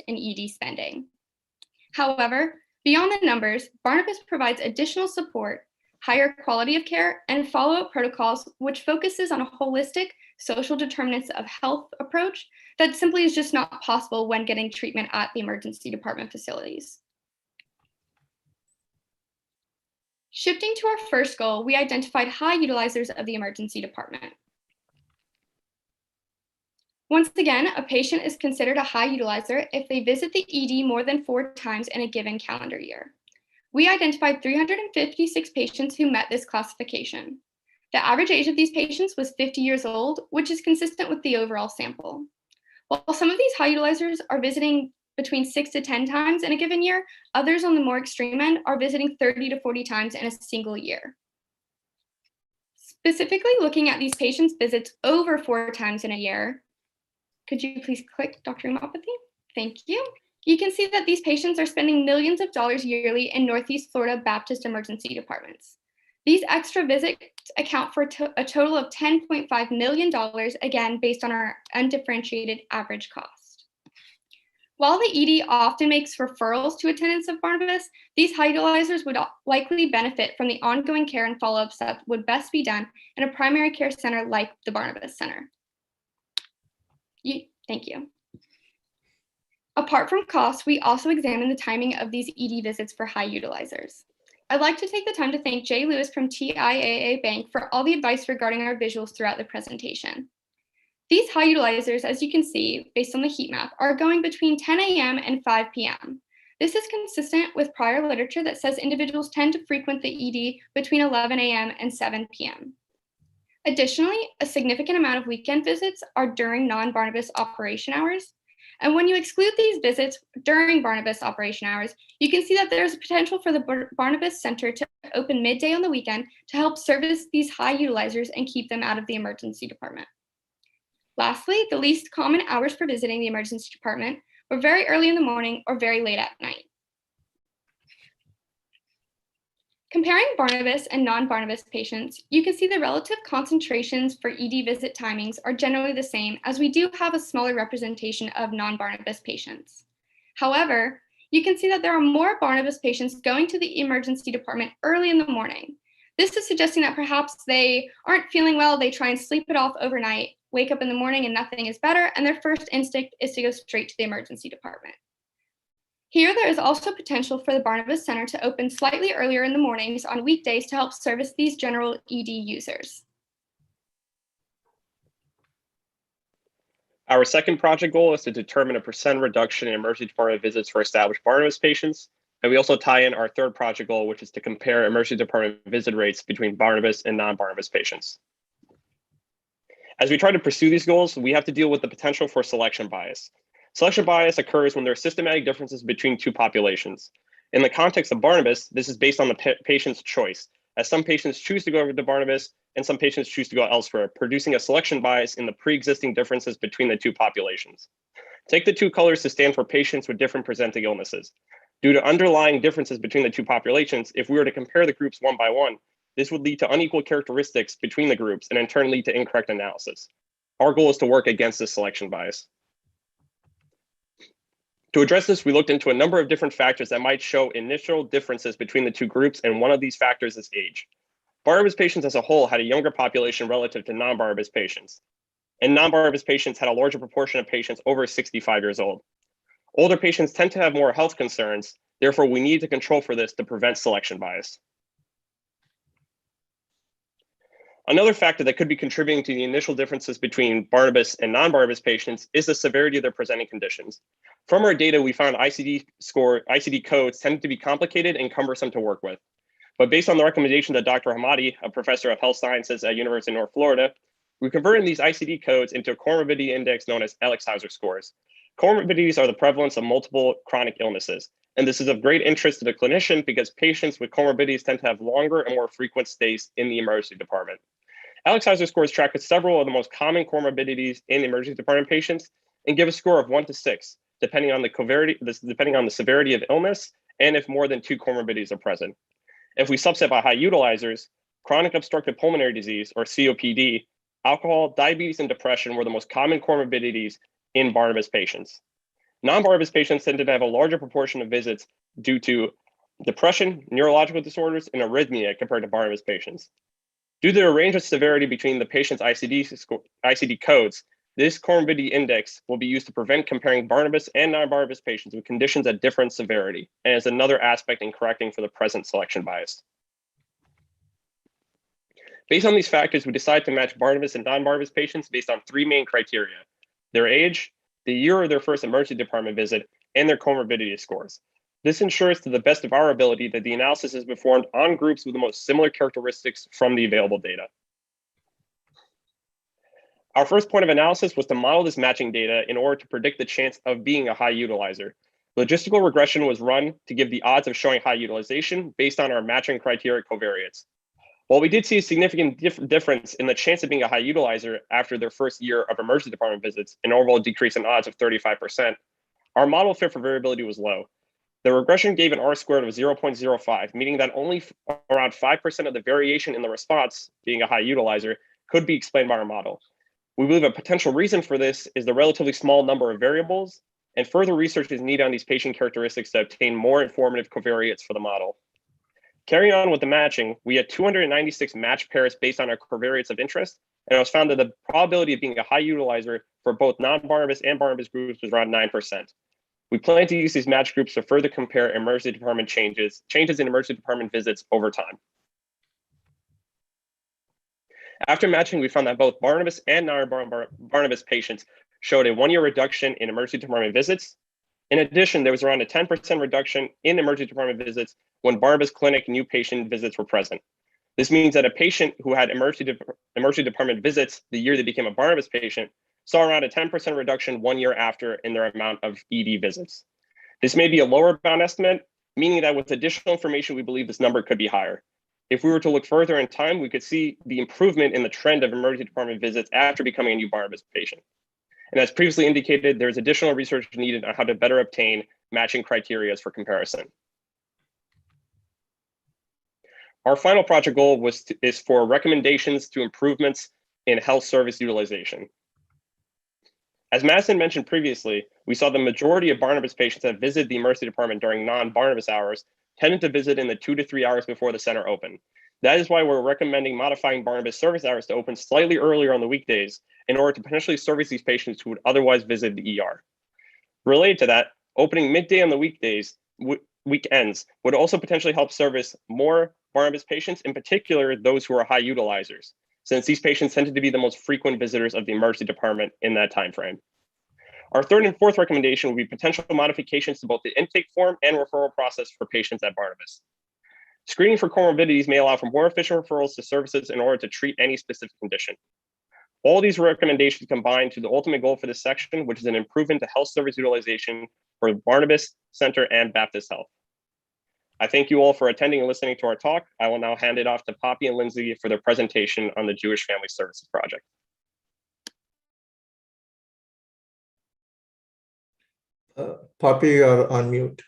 in ED spending. However, beyond the numbers, Barnabas provides additional support, higher quality of care, and follow-up protocols, which focuses on a holistic social determinants of health approach that simply is just not possible when getting treatment at the emergency department facilities. Shifting to our first goal, we identified high utilizers of the emergency department. Once again, a patient is considered a high utilizer if they visit the ED more than 4 times in a given calendar year. We identified 356 patients who met this classification. The average age of these patients was 50 years old, which is consistent with the overall sample. While some of these high utilizers are visiting between 6 to 10 times in a given year, others on the more extreme end are visiting 30 to 40 times in a single year. Specifically looking at these patients' visits over 4 times in a year, could you please click Dr. Umapathy? Thank you. You can see that these patients are spending millions of dollars yearly in Northeast Florida Baptist emergency departments. These extra visits account for a total of $10.5 million, again, based on our undifferentiated average cost. While the ED often makes referrals to attendants of Barnabas, these high utilizers would likely benefit from the ongoing care and follow-ups that would best be done in a primary care center like the Barnabas Center. Thank you. Apart from costs, we also examine the timing of these ED visits for high utilizers. I'd like to take the time to thank Jay Lewis from TIAA Bank for all the advice regarding our visuals throughout the presentation. These high utilizers, as you can see, based on the heat map, are going between 10 a.m. and 5 p.m. This is consistent with prior literature that says individuals tend to frequent the ED between 11 a.m. and 7 p.m. Additionally, a significant amount of weekend visits are during non-Barnabas operation hours. And when you exclude these visits during Barnabas operation hours, you can see that there's a potential for the Barnabas Center to open midday on the weekend to help service these high utilizers and keep them out of the emergency department. Lastly, the least common hours for visiting the emergency department were very early in the morning or very late at night. Comparing Barnabas and non-Barnabas patients, you can see the relative concentrations for ED visit timings are generally the same, as we do have a smaller representation of non-Barnabas patients. However, you can see that there are more Barnabas patients going to the emergency department early in the morning. This is suggesting that perhaps they aren't feeling well, they try and sleep it off overnight, wake up in the morning and nothing is better, and their first instinct is to go straight to the emergency department. Here, there is also potential for the Barnabas Center to open slightly earlier in the mornings on weekdays to help service these general ED users. Our second project goal is to determine a % reduction in emergency department visits for established Barnabas patients. And we also tie in our third project goal, which is to compare emergency department visit rates between Barnabas and non-Barnabas patients. As we try to pursue these goals, we have to deal with the potential for selection bias. Selection bias occurs when there are systematic differences between two populations. In the context of Barnabas, this is based on the patient's choice, as some patients choose to go over to Barnabas and some patients choose to go elsewhere, producing a selection bias in the pre-existing differences between the two populations. Take the two colors to stand for patients with different presenting illnesses. Due to underlying differences between the two populations, if we were to compare the groups one by one, this would lead to unequal characteristics between the groups and in turn lead to incorrect analysis. Our goal is to work against this selection bias. To address this, we looked into a number of different factors that might show initial differences between the two groups, and one of these factors is age. Barnabas patients as a whole had a younger population relative to non-Barnabas patients, and non-Barnabas patients had a larger proportion of patients over 65 years old. Older patients tend to have more health concerns, therefore we need to control for this to prevent selection bias. Another factor that could be contributing to the initial differences between Barnabas and non-Barnabas patients is the severity of their presenting conditions. From our data, we found ICD codes tend to be complicated and cumbersome to work with. But based on the recommendation of Dr. Hamadi, a professor of health sciences at University of North Florida, we converted these ICD codes into a comorbidity index known as Alexhauser scores. Comorbidities are the prevalence of multiple chronic illnesses. And this is of great interest to the clinician because patients with comorbidities tend to have longer and more frequent stays in the emergency department. Alexhauser scores track with several of the most common comorbidities in emergency department patients and give a score of 1 to 6, depending on the severity of illness and if more than 2 comorbidities are present. If we subset by high utilizers, chronic obstructive pulmonary disease, or COPD, alcohol, diabetes, and depression were the most common comorbidities in Barnabas patients. Non-Barnabas patients tended to have a larger proportion of visits due to depression, neurological disorders, and arrhythmia compared to Barnabas patients. Due to the range of severity between the patient's ICD codes, this comorbidity index will be used to prevent comparing Barnabas and non-Barnabas patients with conditions at different severity, and is another aspect in correcting for the present selection bias. Based on these factors, we decided to match Barnabas and non-Barnabas patients based on 3 main criteria: their age, the year of their first emergency department visit, and their comorbidity scores. This ensures to the best of our ability that the analysis is performed on groups with the most similar characteristics from the available data. Our first point of analysis was to model this matching data in order to predict the chance of being a high utilizer. Logistical regression was run to give the odds of showing high utilization based on our matching criteria covariates. While we did see a significant difference in the chance of being a high utilizer after their first year of emergency department visits, an overall decrease in odds of 35%, our model fit for variability was low. The regression gave an R-squared of 0.05, meaning that only around 5% of the variation in the response, being a high utilizer, could be explained by our model. We believe a potential reason for this is the relatively small number of variables, and further research is needed on these patient characteristics to obtain more informative covariates for the model. Carrying on with the matching, we had 296 matched pairs based on our covariates of interest, and it was found that the probability of being a high utilizer for both non-Barnabas and Barnabas groups was around 9%. We plan to use these match groups to further compare emergency department changes in emergency department visits over time. After matching, we found that both Barnabas and non-Barnabas patients showed a 1-year reduction in emergency department visits. In addition, there was around a 10% reduction in emergency department visits when Barnabas clinic new patient visits were present. This means that a patient who had emergency department visits the year they became a Barnabas patient saw around a 10% reduction 1 year after in their amount of ED visits. This may be a lower bound estimate, meaning that with additional information, we believe this number could be higher. If we were to look further in time, we could see the improvement in the trend of emergency department visits after becoming a new Barnabas patient. And as previously indicated, there's additional research needed on how to better obtain matching criteria for comparison. Our final project goal is for recommendations to improvements in health service utilization. As Madison mentioned previously, we saw the majority of Barnabas patients that visited the emergency department during non-Barnabas hours tended to visit in the 2 to 3 hours before the center opened. That is why we're recommending modifying Barnabas service hours to open slightly earlier on the weekdays in order to potentially service these patients who would otherwise visit the ER. Related to that, opening midday on the weekends would also potentially help service more Barnabas patients, in particular those who are high utilizers, since these patients tended to be the most frequent visitors of the emergency department in that time frame. Our third and fourth recommendation would be potential modifications to both the intake form and referral process for patients at Barnabas. Screening for comorbidities may allow for more efficient referrals to services in order to treat any specific condition. All these recommendations combine to the ultimate goal for this section, which is an improvement to health service utilization for Barnabas Center and Baptist Health. I thank you all for attending and listening to our talk. I will now hand it off to Poppy and Lindsay for their presentation on the Jewish Family Services Project. Poppy, you're on mute.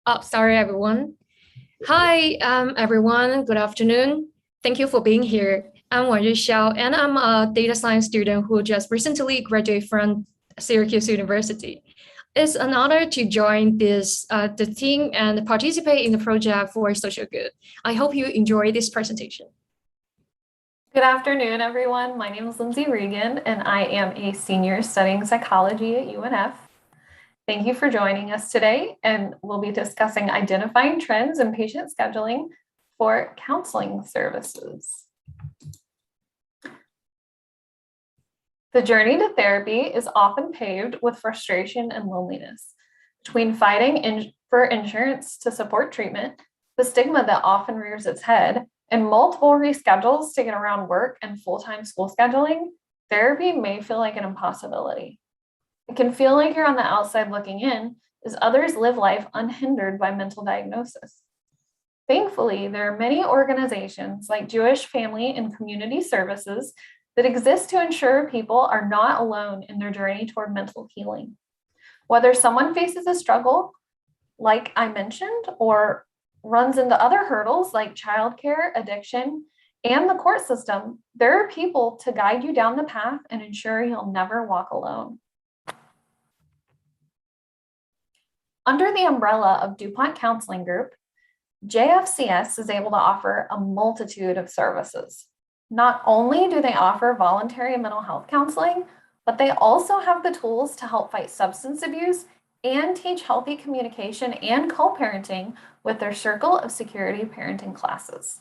Oh, sorry, everyone. Hi, everyone. Good afternoon. Thank you for being here. I'm Wan Xiao, and I'm a data science student who just recently graduated from Syracuse University. It's an honor to join the team and participate in the project for social good. I hope you enjoy this presentation. Good afternoon, everyone. My name is Lindsay Regan, and I am a senior studying psychology at UNF. Thank you for joining us today, and we'll be discussing identifying trends in patient scheduling for counseling services. The journey to therapy is often paved with frustration and loneliness. Between fighting for insurance to support treatment, the stigma that often rears its head, and multiple reschedules to get around work and full-time school scheduling, therapy may feel like an impossibility. It can feel like you're on the outside looking in as others live life unhindered by mental diagnosis. Thankfully, there are many organizations like Jewish Family and Community Services that exist to ensure people are not alone in their journey toward mental healing. Whether someone faces a struggle, like I mentioned, or runs into other hurdles like childcare, addiction, and the court system, there are people to guide you down the path and ensure you'll never walk alone. Under the umbrella of DuPont Counseling Group, JFCS is able to offer a multitude of services. Not only do they offer voluntary mental health counseling, but they also have the tools to help fight substance abuse and teach healthy communication and co-parenting with their Circle of Security parenting classes.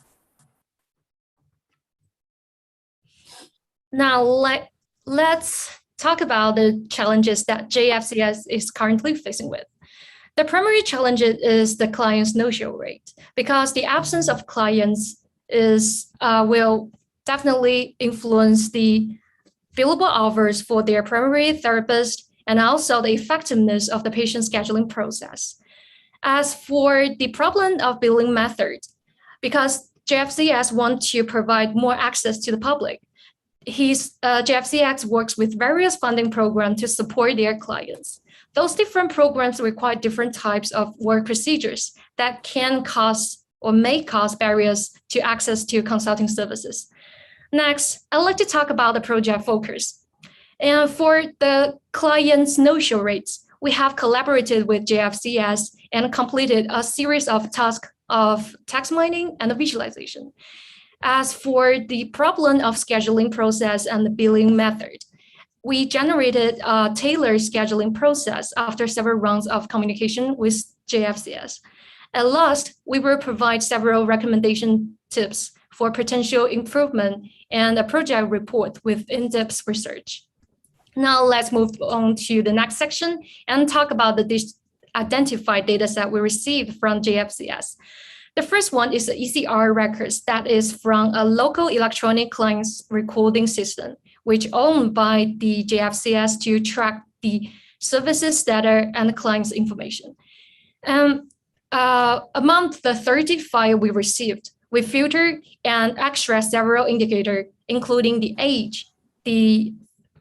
Now, let's talk about the challenges that JFCS is currently facing with. The primary challenge is the client's no-show rate, because the absence of clients will definitely influence the billable hours for their primary therapist and also the effectiveness of the patient scheduling process. As for the problem of billing methods, because JFCS wants to provide more access to the public. JFCX works with various funding programs to support their clients. Those different programs require different types of work procedures that can cause or may cause barriers to access to consulting services. Next, I'd like to talk about the project focus. And for the client's no-show rates, we have collaborated with JFCS and completed a series of tasks of text mining and visualization. As for the problem of scheduling process and the billing method, we generated a tailored scheduling process after several rounds of communication with JFCS. At last, we will provide several recommendation tips for potential improvement and a project report with in-depth research. Now let's move on to the next section and talk about the identified data set we received from JFCS. The first one is the Ecr Records that is from a local electronic client's recording system, which owned by the JFCS to track the services data and the client's information. Among the 30 files we received, we filtered and extract several indicators, including the age, the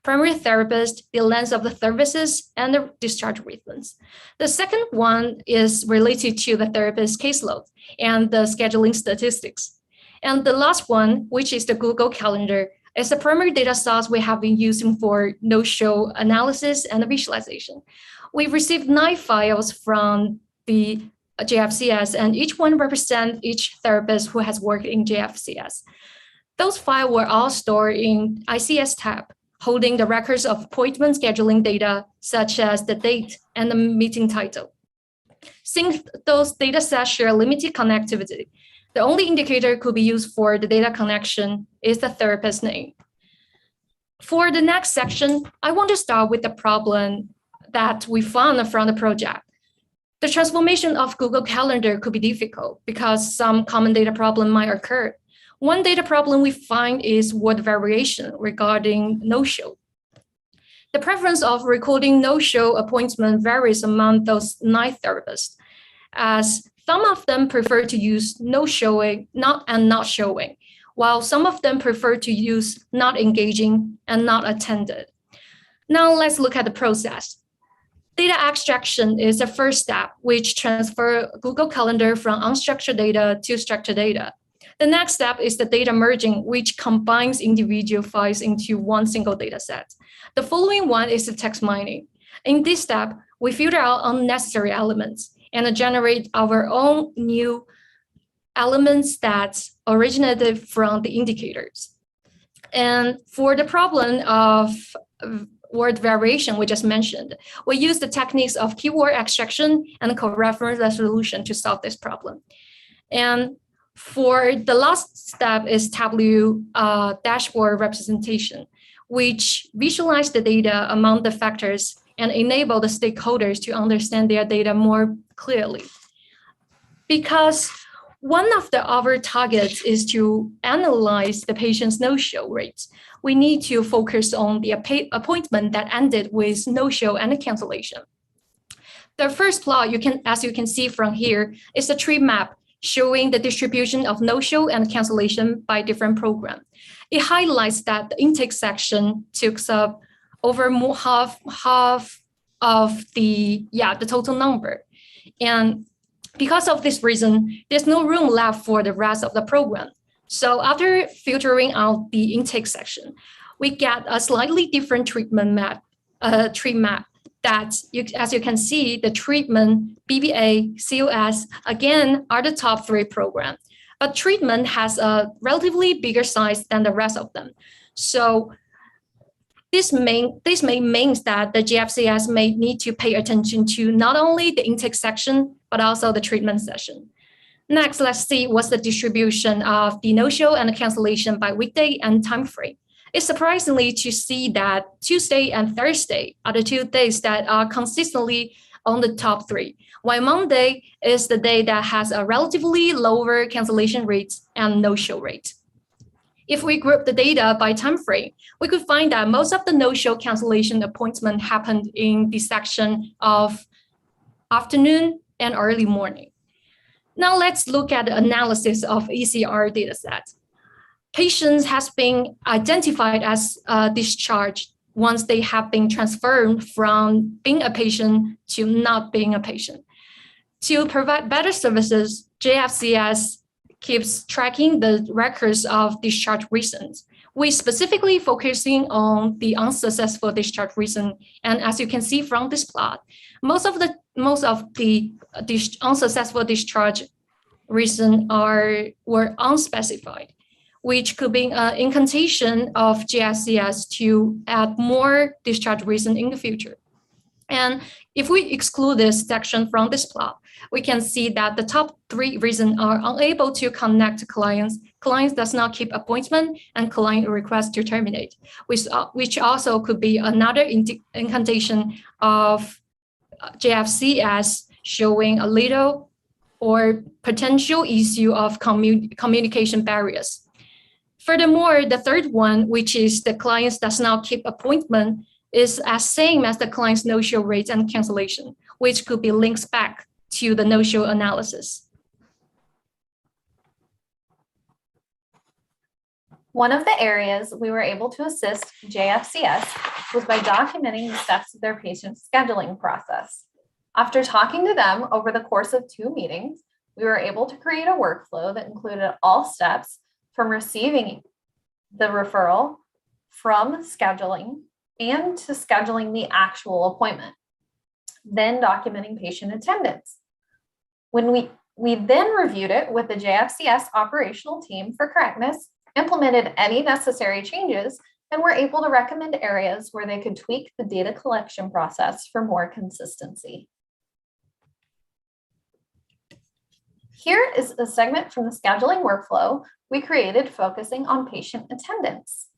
primary therapist, the length of the services, and the discharge rhythms. The second one is related to the therapist's caseload and the scheduling statistics. And the last one, which is the Google Calendar, is the primary data source we have been using for no-show analysis and visualization. We received 9 files from the JFCS, and each one represents each therapist who has worked in JFCS. Those files were all stored in ICS tab, holding the records of appointment scheduling data, such as the date and the meeting title. Since those data sets share limited connectivity, the only indicator could be used for the data connection is the therapist's name. For the next section, I want to start with the problem that we found from the project. The transformation of Google Calendar could be difficult because some common data problem might occur. One data problem we find is word variation regarding no-show. The preference of recording no-show appointment varies among those 9 therapists, as some of them prefer to use no showing, not showing, while some of them prefer to use not engaging and not attended. Now let's look at the process. Data extraction is the first step, which transfers Google Calendar from unstructured data to structured data. The next step is the data merging, which combines individual files into one single data set. The following one is the text mining. In this step, we filter out unnecessary elements and generate our own new elements that originated from the indicators. And for the problem of word variation we just mentioned, we use the techniques of keyword extraction and co-reference resolution to solve this problem. And for the last step is Tableau dashboard representation, which visualize the data among the factors and enable the stakeholders to understand their data more clearly. Because one of our targets is to analyze the patient's no-show rates, we need to focus on the appointment that ended with no-show and cancellation. The first plot, as you can see from here, is a tree map showing the distribution of no-show and cancellation by different programs. It highlights that the intake section takes up over half of the total number. And because of this reason, there's no room left for the rest of the program. So after filtering out the intake section, we get a slightly different treatment map, tree map that, as you can see, the treatment, BBA, COS, again, are the top 3 programs. But treatment has a relatively bigger size than the rest of them. So this means that the JFCS may need to pay attention to not only the intake section, but also the treatment session. Next, let's see what's the distribution of the no-show and the cancellation by weekday and time frame. It's surprisingly to see that Tuesday and Thursday are the 2 days that are consistently on the top 3, while Monday is the day that has a relatively lower cancellation rate and no-show rate. If we group the data by time frame, we could find that most of the no-show cancellation appointment happened in the section of afternoon and early morning. Now let's look at the analysis of ECR dataset. Patients has been identified as discharged once they have been transferred from being a patient to not being a patient. To provide better services, JFCS keeps tracking the records of discharge reasons. We specifically focusing on the unsuccessful discharge reason, and as you can see from this plot, most of the unsuccessful discharge reason were unspecified, which could be an incantation of JFCS to add more discharge reason in the future. And if we exclude this section from this plot, we can see that the top 3 reasons are unable to connect clients, clients does not keep appointment, and client requests to terminate, which also could be another incantation of JFCS showing a little or potential issue of communication barriers. Furthermore, the third one, which is the clients does not keep appointment, is as same as the client's no-show rates and cancellation, which could be linked back to the no-show analysis. One of the areas we were able to assist JFCS was by documenting the steps of their patient's scheduling process. After talking to them over the course of 2 meetings, we were able to create a workflow that included all steps from receiving the referral, from scheduling, and to scheduling the actual appointment, then documenting patient attendance. When we then reviewed it with the JFCS operational team for correctness, implemented any necessary changes, and were able to recommend areas where they could tweak the data collection process for more consistency. Here is a segment from the scheduling workflow we created focusing on patient attendance.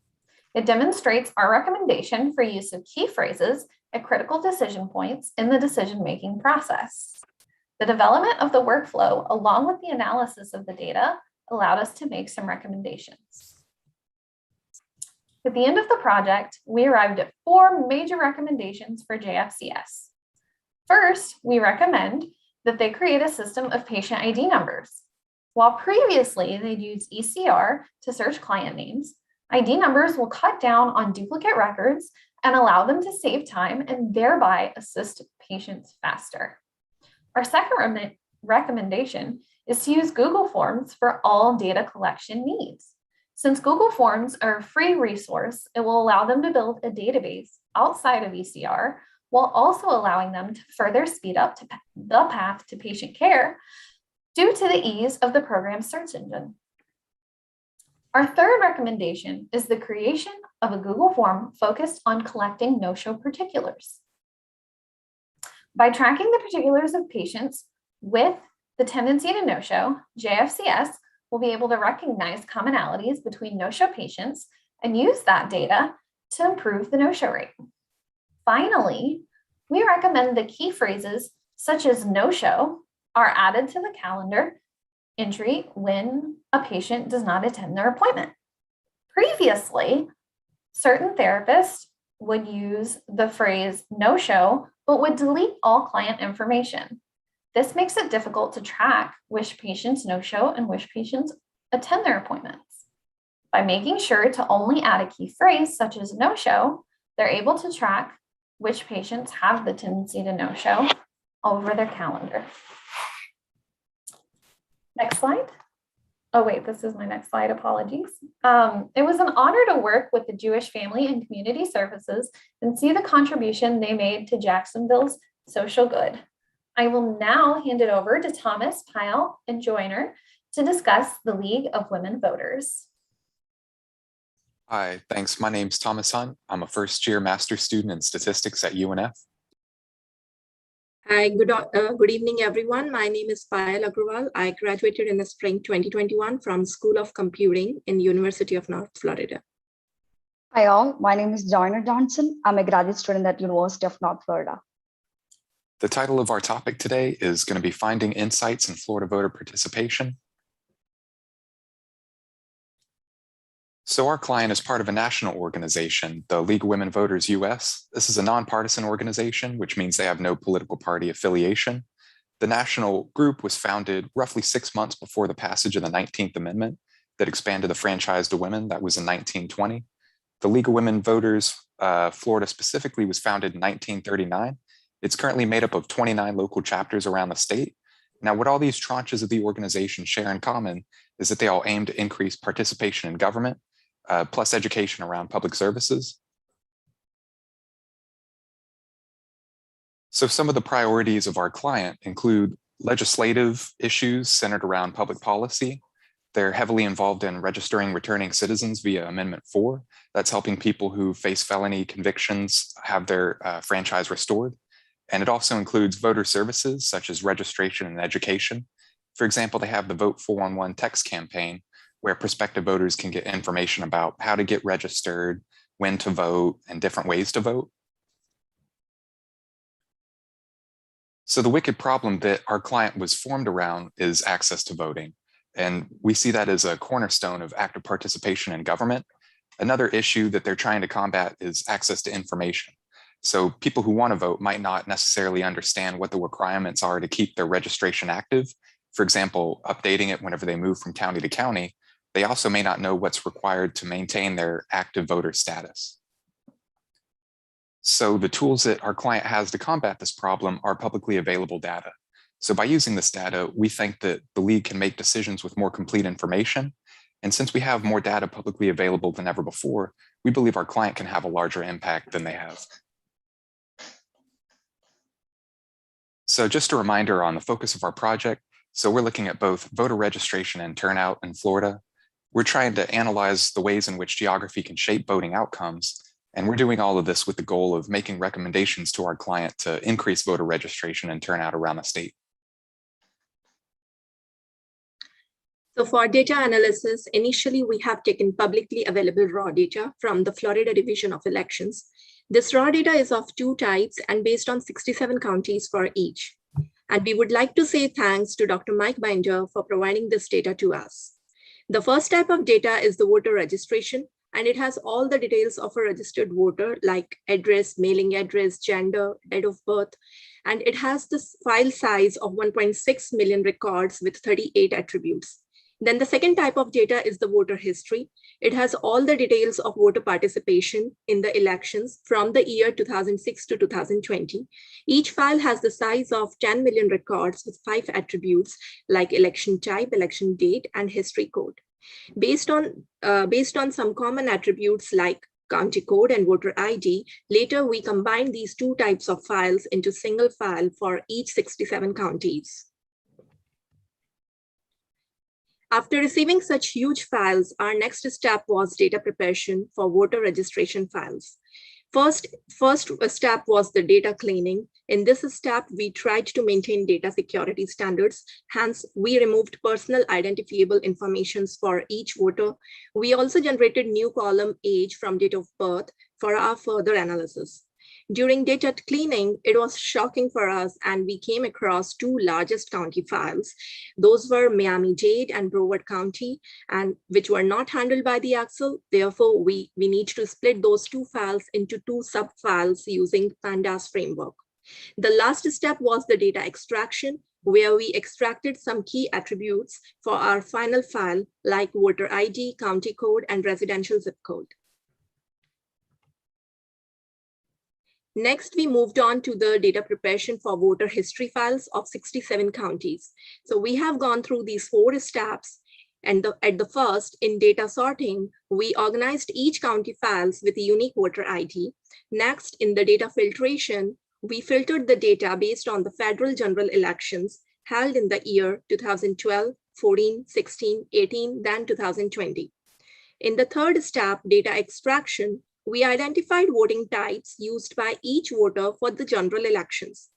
It demonstrates our recommendation for use of key phrases at critical decision points in the decision-making process. The development of the workflow, along with the analysis of the data, allowed us to make some recommendations. At the end of the project, we arrived at 4 major recommendations for JFCS. First, we recommend that they create a system of patient ID numbers. While previously they'd used ECR to search client names, ID numbers will cut down on duplicate records and allow them to save time and thereby assist patients faster. Our second recommendation is to use Google Forms for all data collection needs. Since Google Forms are a free resource, it will allow them to build a database outside of ECR while also allowing them to further speed up the path to patient care due to the ease of the program's search engine. Our third recommendation is the creation of a Google form focused on collecting no-show particulars. By tracking the particulars of patients with the tendency to no-show, JFCS will be able to recognize commonalities between no-show patients and use that data to improve the no-show rate. Finally, we recommend that key phrases such as no-show are added to the calendar entry when a patient does not attend their appointment. Previously, certain therapists would use the phrase no-show, but would delete all client information. This makes it difficult to track which patients no-show and which patients attend their appointments. By making sure to only add a key phrase such as no-show, they're able to track which patients have the tendency to no-show over their calendar. Next slide. Oh wait, this is my next slide, apologies. It was an honor to work with the Jewish Family and Community Services and see the contribution they made to Jacksonville's social good. I will now hand it over to Thomas Pyle and Joyner to discuss the League of Women Voters. Hi, thanks. My name's Thomas Hunt. I'm a first-year master's student in statistics at UNF. Hi, good evening, everyone. My name is Payal Agrawal. I graduated in the spring 2021 from School of Computing in University of North Florida. Hi all, my name is Joyner Johnson. I'm a graduate student at University of North Florida. The title of our topic today is going to be Finding Insights in Florida Voter Participation. So our client is part of a national organization, the League of Women Voters US. This is a nonpartisan organization, which means they have no political party affiliation. The national group was founded roughly 6 months before the passage of the 19th Amendment that expanded the franchise to women. That was in 1920. The League of Women Voters, Florida specifically, was founded in 1939. It's currently made up of 29 local chapters around the state. Now, what all these tranches of the organization share in common is that they all aim to increase participation in government, plus education around public services. So some of the priorities of our client include legislative issues centered around public policy. They're heavily involved in registering returning citizens via Amendment 4. That's helping people who face felony convictions have their franchise restored. And it also includes voter services such as registration and education. For example, they have the Vote 411 text campaign where prospective voters can get information about how to get registered, when to vote, and different ways to vote. So the wicked problem that our client was formed around is access to voting. And we see that as a cornerstone of active participation in government. Another issue that they're trying to combat is access to information. So people who want to vote might not necessarily understand what the requirements are to keep their registration active. For example, updating it whenever they move from county to county. They also may not know what's required to maintain their active voter status. So the tools that our client has to combat this problem are publicly available data. So by using this data, we think that the League can make decisions with more complete information. And since we have more data publicly available than ever before, we believe our client can have a larger impact than they have. So just a reminder on the focus of our project. So we're looking at both voter registration and turnout in Florida. We're trying to analyze the ways in which geography can shape voting outcomes. And we're doing all of this with the goal of making recommendations to our client to increase voter registration and turnout around the state. So for data analysis, initially we have taken publicly available raw data from the Florida Division of Elections. This raw data is of two types and based on 67 counties for each. And we would like to say thanks to Dr. Mike Binder for providing this data to us. The first type of data is the voter registration, and it has all the details of a registered voter like address, mailing address, gender, date of birth, and it has this file size of 1.6 million records with 38 attributes. Then the second type of data is the voter history. It has all the details of voter participation in the elections from the year 2006 to 2020. Each file has the size of 10 million records with 5 attributes like election type, election date, and history code. Based on some common attributes like county code and voter ID, later we combine these two types of files into single file for each 67 counties. After receiving such huge files, our next step was data preparation for voter registration files. First step was the data cleaning. In this step, we tried to maintain data security standards. Hence, we removed personal identifiable information for each voter. We also generated new column age from date of birth for our further analysis. During data cleaning, it was shocking for us and we came across two largest county files. Those were Miami-Dade and Broward County, and which were not handled by the Excel. Therefore, we need to split those two files into two sub-files using Pandas framework. The last step was the data extraction, where we extracted some key attributes for our final file like voter ID, county code, and residential zip code. Next, we moved on to the data preparation for voter history files of 67 counties. So we have gone through these 4 steps. And at the first, in data sorting, we organized each county files with a unique voter ID. Next, in the data filtration, we filtered the data based on the federal general elections held in the year 2012, 14, 16, 18, then 2020. In the third step, data extraction, we identified voting types used by each voter for the general elections.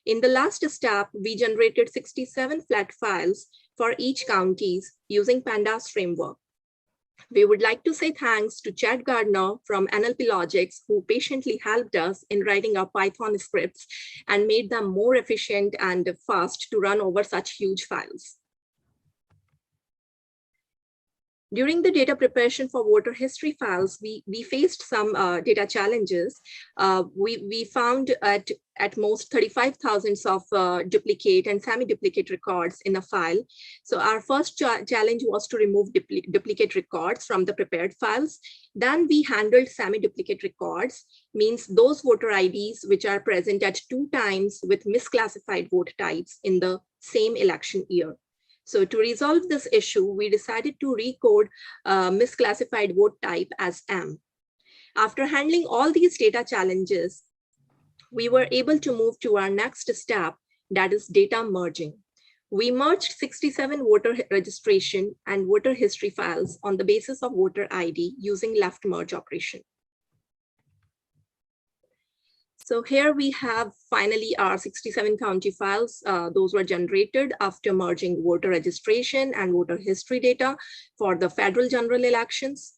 In the last step, we generated 67 flat files for each counties using Pandas framework. We would like to say thanks to Chad Gardner from NLP Logics, who patiently helped us in writing our Python scripts and made them more efficient and fast to run over such huge files. During the data preparation for voter history files, we faced some data challenges. We found at most 35,000 of duplicate and semi-duplicate records in a file. So our first challenge was to remove duplicate records from the prepared files. Then we handled semi-duplicate records, means those voter IDs which are present at 2 times with misclassified vote types in the same election year. So to resolve this issue, we decided to recode misclassified vote type as M. After handling all these data challenges, we were able to move to our next step, that is data merging. We merged 67 voter registration and voter history files on the basis of voter ID using left merge operation. So here we have finally our 67 county files. Those were generated after merging voter registration and voter history data for the federal general elections.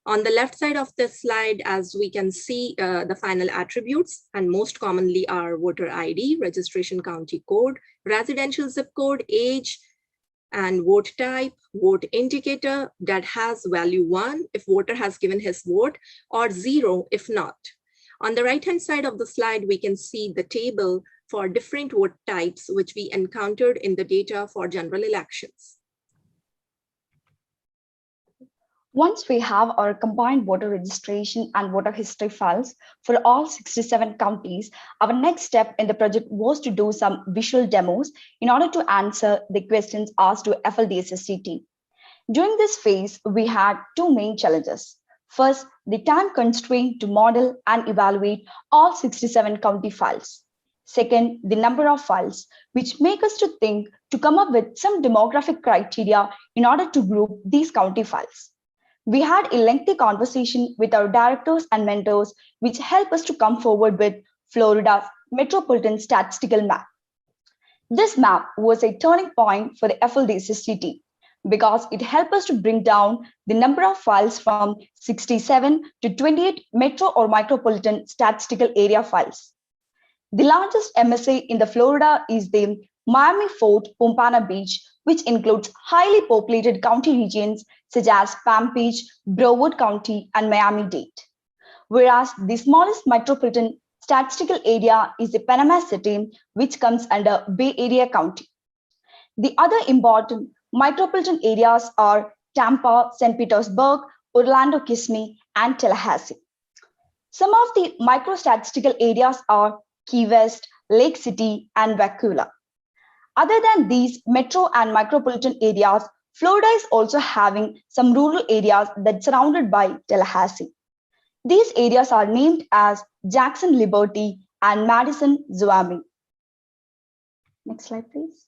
On the left side of this slide, as we can see the final attributes, and most commonly are voter ID, registration county code, residential zip code, age, and vote type, vote indicator that has value 1 if voter has given his vote, or 0 if not. On the right-hand side of the slide, we can see the table for different vote types which we encountered in the data for general elections. Once we have our combined voter registration and voter history files for all 67 counties, our next step in the project was to do some visual demos in order to answer the questions asked to FL-DSSG team. During this phase, we had 2 main challenges. First, the time constraint to model and evaluate all 67 county files. Second, the number of files, which make us to think to come up with some demographic criteria in order to group these county files. We had a lengthy conversation with our directors and mentors, which helped us to come forward with Florida's Metropolitan Statistical Map. This map was a turning point for the FL-DSSG team, because it helped us to bring down the number of files from 67 to 28 metro or micropolitan statistical area files. The largest MSA in the Florida is the Miami-Fort Pompano Beach, which includes highly populated county regions such as Palm Beach, Broward County, and Miami-Dade. Whereas the smallest metropolitan statistical area is the Panama City, which comes under Bay Area County. The other important micropolitan areas are Tampa, St. Petersburg, Orlando, Kissimmee, and Tallahassee. Some of the microstatistical areas are Key West, Lake City, and Wakulla. Other than these metro and micropolitan areas, Florida is also having some rural areas that's surrounded by Tallahassee. These areas are named as Jackson Liberty and Madison Zamani. Next slide, please.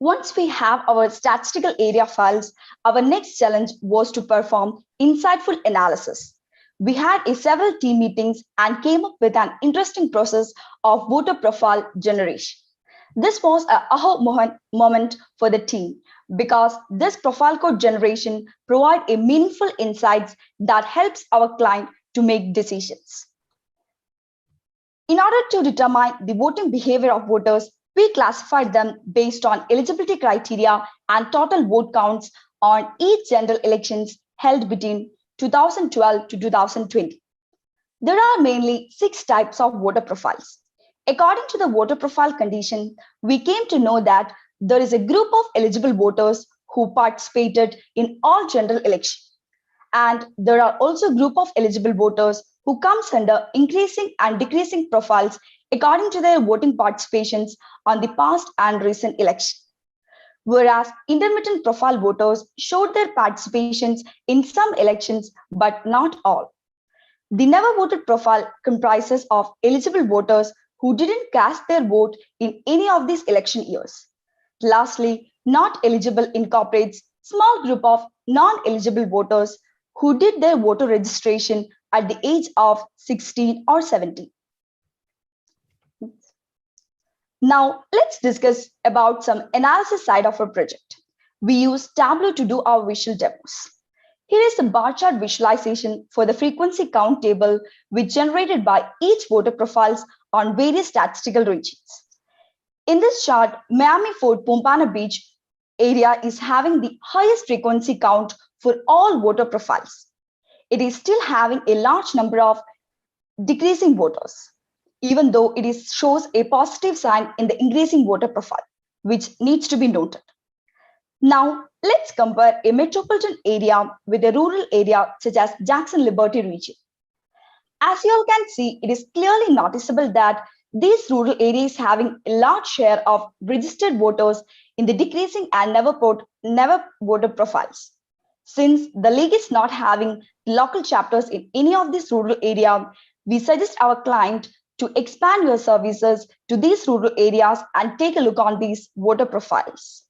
Once we have our statistical area files, our next challenge was to perform insightful analysis. We had several team meetings and came up with an interesting process of voter profile generation. This was an aha moment for the team, because this profile code generation provides a meaningful insights that helps our client to make decisions. In order to determine the voting behavior of voters, we classified them based on eligibility criteria and total vote counts on each general elections held between 2012 to 2020. There are mainly 6 types of voter profiles. According to the voter profile condition, we came to know that there is a group of eligible voters who participated in all general elections. And there are also a group of eligible voters who comes under increasing and decreasing profiles according to their voting participations on the past and recent elections. Whereas intermittent profile voters showed their participations in some elections, but not all. The never voted profile comprises of eligible voters who didn't cast their vote in any of these election years. Lastly, not eligible incorporates small group of non-eligible voters who did their voter registration at the age of 16 or 17. Now, let's discuss about some analysis side of our project. We use Tableau to do our visual demos. Here is the bar chart visualization for the frequency count table, which generated by each voter profiles on various statistical regions. In this chart, Miami-Fort Pompano Beach area is having the highest frequency count for all voter profiles. It is still having a large number of decreasing voters, even though it shows a positive sign in the increasing voter profile, which needs to be noted. Now, let's compare a metropolitan area with a rural area such as Jackson Liberty region. As you all can see, it is clearly noticeable that these rural areas having a large share of registered voters in the decreasing and never voter profiles. Since the league is not having local chapters in any of these rural areas, we suggest our client to expand your services to these rural areas and take a look on these voter profiles.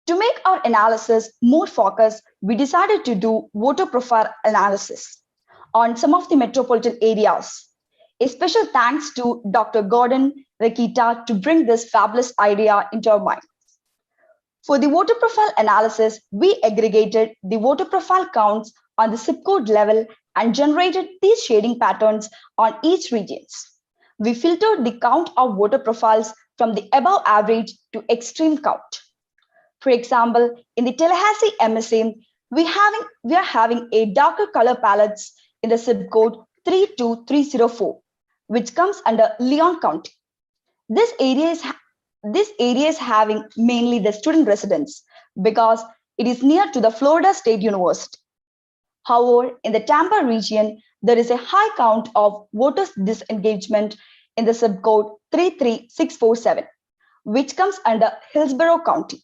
To make our analysis more focused, we decided to do voter profile analysis on some of the metropolitan areas. A special thanks to Dr. Gordon Rakita to bring this fabulous idea into our minds. For the voter profile analysis, we aggregated the voter profile counts on the zip code level and generated these shading patterns on each region. We filtered the count of voter profiles from the above average to extreme count. For example, in the Tallahassee MSA, we are having a darker color palettes in the zip code 32304, which comes under Leon County. This area is having mainly the student residents because it is near to the Florida State University. However, in the Tampa region, there is a high count of voters disengagement in the zip code 33647, which comes under Hillsborough County.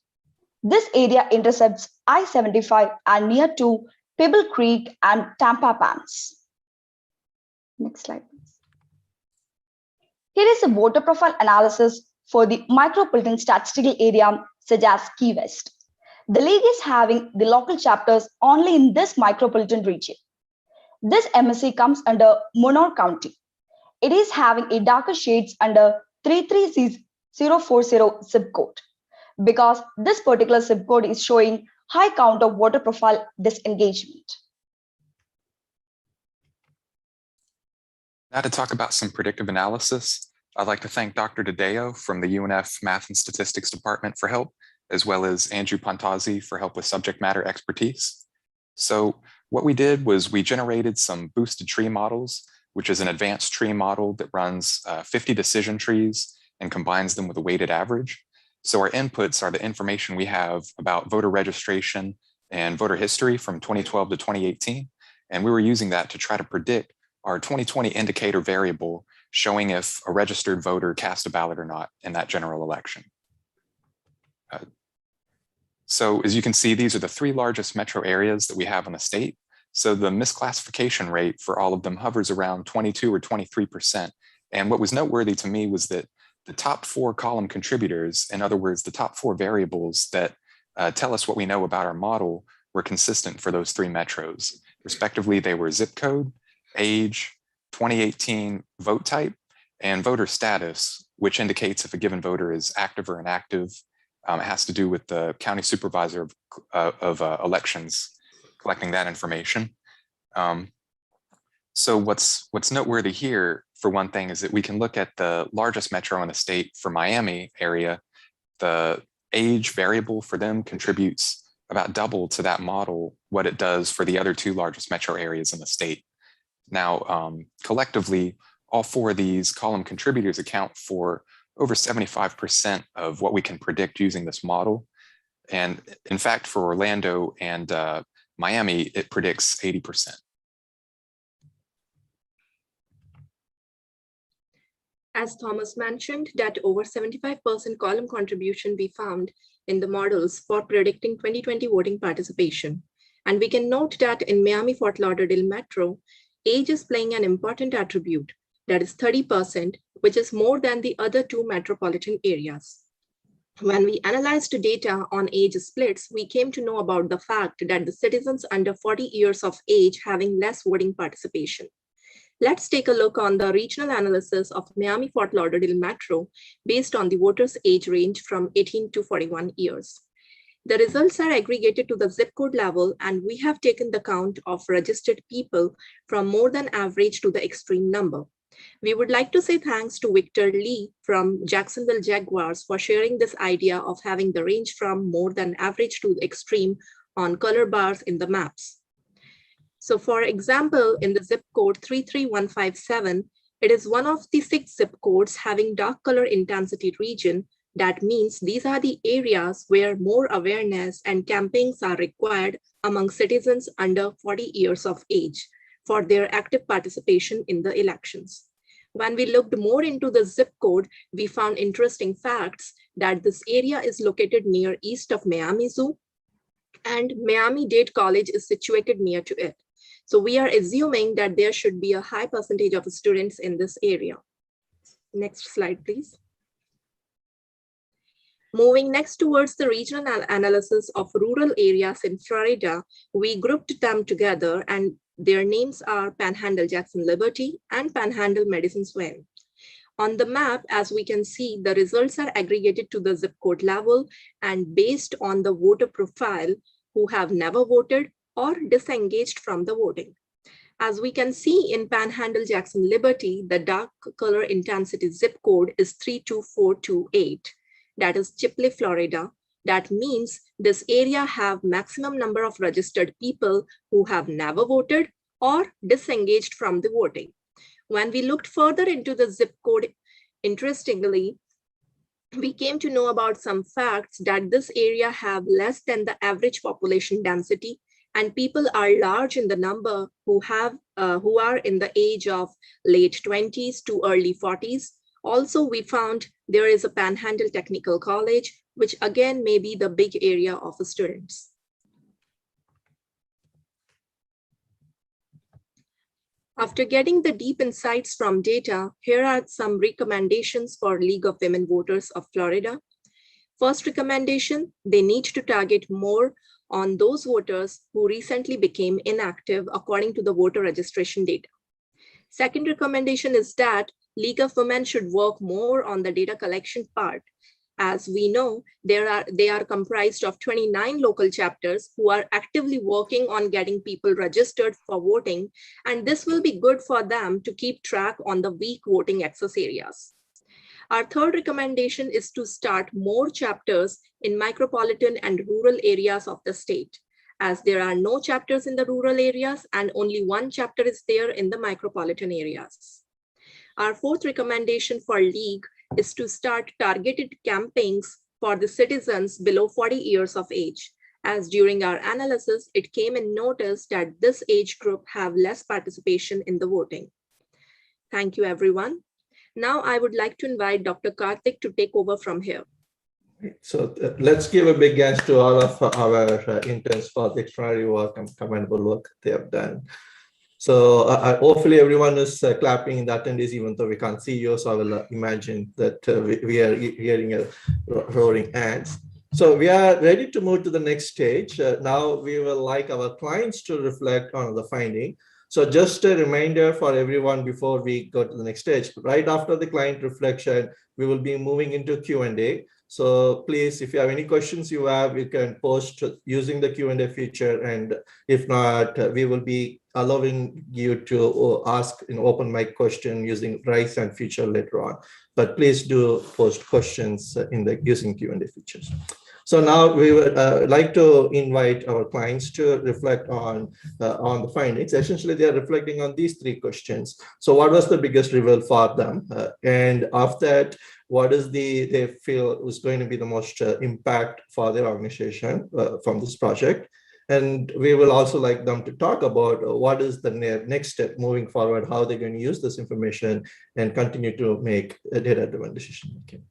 This area intercepts I-75 and near to Pebble Creek and Tampa Pans. Next slide, please. Here is a voter profile analysis for the micropolitan statistical area such as Key West. The league is having the local chapters only in this micropolitan region. This MSC comes under Monroe County. It is having a darker shades under 33040 zip code because this particular zip code is showing high count of voter profile disengagement. Now to talk about some predictive analysis, I'd like to thank Dr. Deidre from the UNF Math and Statistics Department for help, as well as Andrew Pontazzi for help with subject matter expertise. So what we did was we generated some boosted tree models, which is an advanced tree model that runs 50 decision trees and combines them with a weighted average. So our inputs are the information we have about voter registration and voter history from 2012 to 2018. And we were using that to try to predict our 2020 indicator variable showing if a registered voter cast a ballot or not in that general election. So as you can see, these are the three largest metro areas that we have in the state. So the misclassification rate for all of them hovers around 22 or 23%. And what was noteworthy to me was that the top 4 column contributors, in other words, the top 4 variables that tell us what we know about our model, were consistent for those 3 metros. Respectively, they were zip code, age, 2018 vote type, and voter status, which indicates if a given voter is active or inactive. It has to do with the county supervisor of elections collecting that information. So what's noteworthy here, for one thing, is that we can look at the largest metro in the state for Miami area. The age variable for them contributes about double to that model what it does for the other 2 largest metro areas in the state. Now, collectively, all 4 of these column contributors account for over 75% of what we can predict using this model. And in fact, for Orlando and Miami, it predicts 80%. As Thomas mentioned, that over 75% column contribution we found in the models for predicting 2020 voting participation. And we can note that in Miami-Fort Lauderdale Metro, age is playing an important attribute, that is 30%, which is more than the other 2 metropolitan areas. When we analyzed the data on age splits, we came to know about the fact that the citizens under 40 years of age having less voting participation. Let's take a look on the regional analysis of Miami-Fort Lauderdale Metro based on the voters' age range from 18 to 41 years. The results are aggregated to the zip code level, and we have taken the count of registered people from more than average to the extreme number. We would like to say thanks to Victor Lee from Jacksonville Jaguars for sharing this idea of having the range from more than average to extreme on color bars in the maps. So for example, in the zip code 33157, it is one of the 6 zip codes having dark color intensity region. That means these are the areas where more awareness and campaigns are required among citizens under 40 years of age for their active participation in the elections. When we looked more into the zip code, we found interesting facts that this area is located near east of Miami Zoo, and Miami-Dade College is situated near to it. So we are assuming that there should be a high percentage of students in this area. Next slide, please. Moving next towards the regional analysis of rural areas in Florida, we grouped them together, and their names are Panhandle Jackson Liberty and Panhandle Madison Swain. On the map, as we can see, the results are aggregated to the zip code level and based on the voter profile who have never voted or disengaged from the voting. As we can see in Panhandle Jackson Liberty, the dark color intensity zip code is 32428. That is Chipley, Florida. That means this area have maximum number of registered people who have never voted or disengaged from the voting. When we looked further into the zip code, interestingly, we came to know about some facts that this area have less than the average population density, and people are large in the number who are in the age of late 20s to early 40s. Also, we found there is a Panhandle Technical College, which again may be the big area of students. After getting the deep insights from data, here are some recommendations for League of Women Voters of Florida. First recommendation, they need to target more on those voters who recently became inactive according to the voter registration data. Second recommendation is that League of Women should work more on the data collection part. As we know, they are comprised of 29 local chapters who are actively working on getting people registered for voting, and this will be good for them to keep track on the weak voting access areas. Our third recommendation is to start more chapters in micropolitan and rural areas of the state, as there are no chapters in the rural areas and only one chapter is there in the micropolitan areas. Our fourth recommendation for League is to start targeted campaigns for the citizens below 40 years of age, as during our analysis, it came in notice that this age group have less participation in the voting. Thank you, everyone. Now I would like to invite Dr. Karthik to take over from here. So let's give a big thanks to all of our interns for the extraordinary work and commendable work they have done. So hopefully everyone is clapping in the attendees, even though we can't see you. So I will imagine that we are hearing a roaring hands. So we are ready to move to the next stage. Now we will like our clients to reflect on the finding. So just a reminder for everyone before we go to the next stage, right after the client reflection, we will be moving into Q&A. So please, if you have any questions you have, you can post using the Q&A feature. And if not, we will be allowing you to ask an open mic question using raise hand feature later on. But please do post questions in the using Q&A features. So now we would like to invite our clients to reflect on the findings. Essentially, they are reflecting on these 3 questions. So what was the biggest reveal for them? And after that, what is they feel is going to be the most impact for their organization from this project? And we will also like them to talk about what is the next step moving forward, how they're going to use this information and continue to make a data-driven decision making.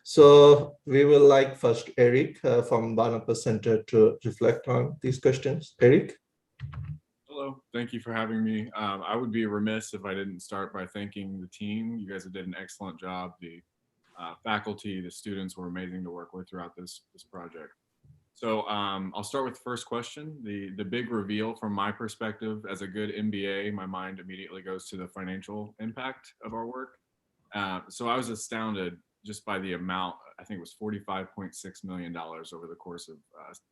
So we will like first Eric from Barnabas Center to reflect on these questions. Eric? Hello, thank you for having me. I would be remiss if I didn't start by thanking the team. You guys did an excellent job. The faculty, the students were amazing to work with throughout this project. So I'll start with the first question. The big reveal from my perspective as a good MBA, my mind immediately goes to the financial impact of our work. So I was astounded just by the amount. I think it was $45.6 million over the course of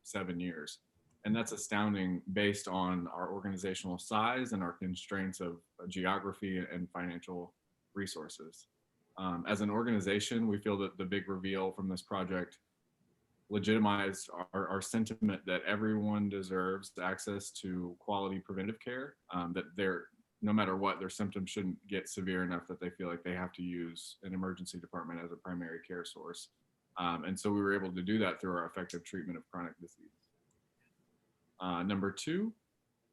7 years. And that's astounding based on our organizational size and our constraints of geography and financial resources. As an organization, we feel that the big reveal from this project legitimized our sentiment that everyone deserves access to quality preventive care, that no matter what, their symptoms shouldn't get severe enough that they feel like they have to use an emergency department as a primary care source. And so we were able to do that through our effective treatment of chronic disease. Number two,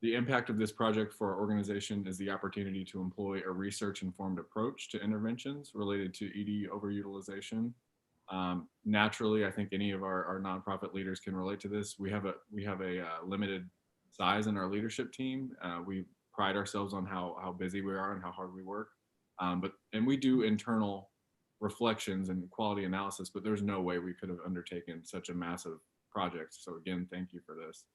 the impact of this project for our organization is the opportunity to employ a research-informed approach to interventions related to ED overutilization. Naturally, I think any of our nonprofit leaders can relate to this. We have a limited size in our leadership team. We pride ourselves on how busy we are and how hard we work. And we do internal reflections and quality analysis, but there's no way we could have undertaken such a massive project. So again, thank you for this.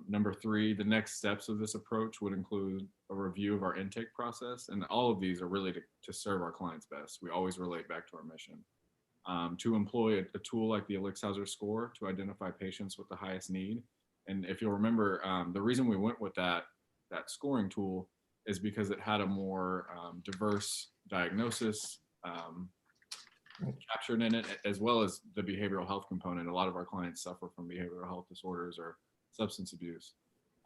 Number three, the next steps of this approach would include a review of our intake process. And all of these are really to serve our clients best. We always relate back to our mission. To employ a tool like the Elixhauser score to identify patients with the highest need. And if you'll remember, the reason we went with that scoring tool is because it had a more diverse diagnosis captured in it, as well as the behavioral health component. A lot of our clients suffer from behavioral health disorders or substance abuse.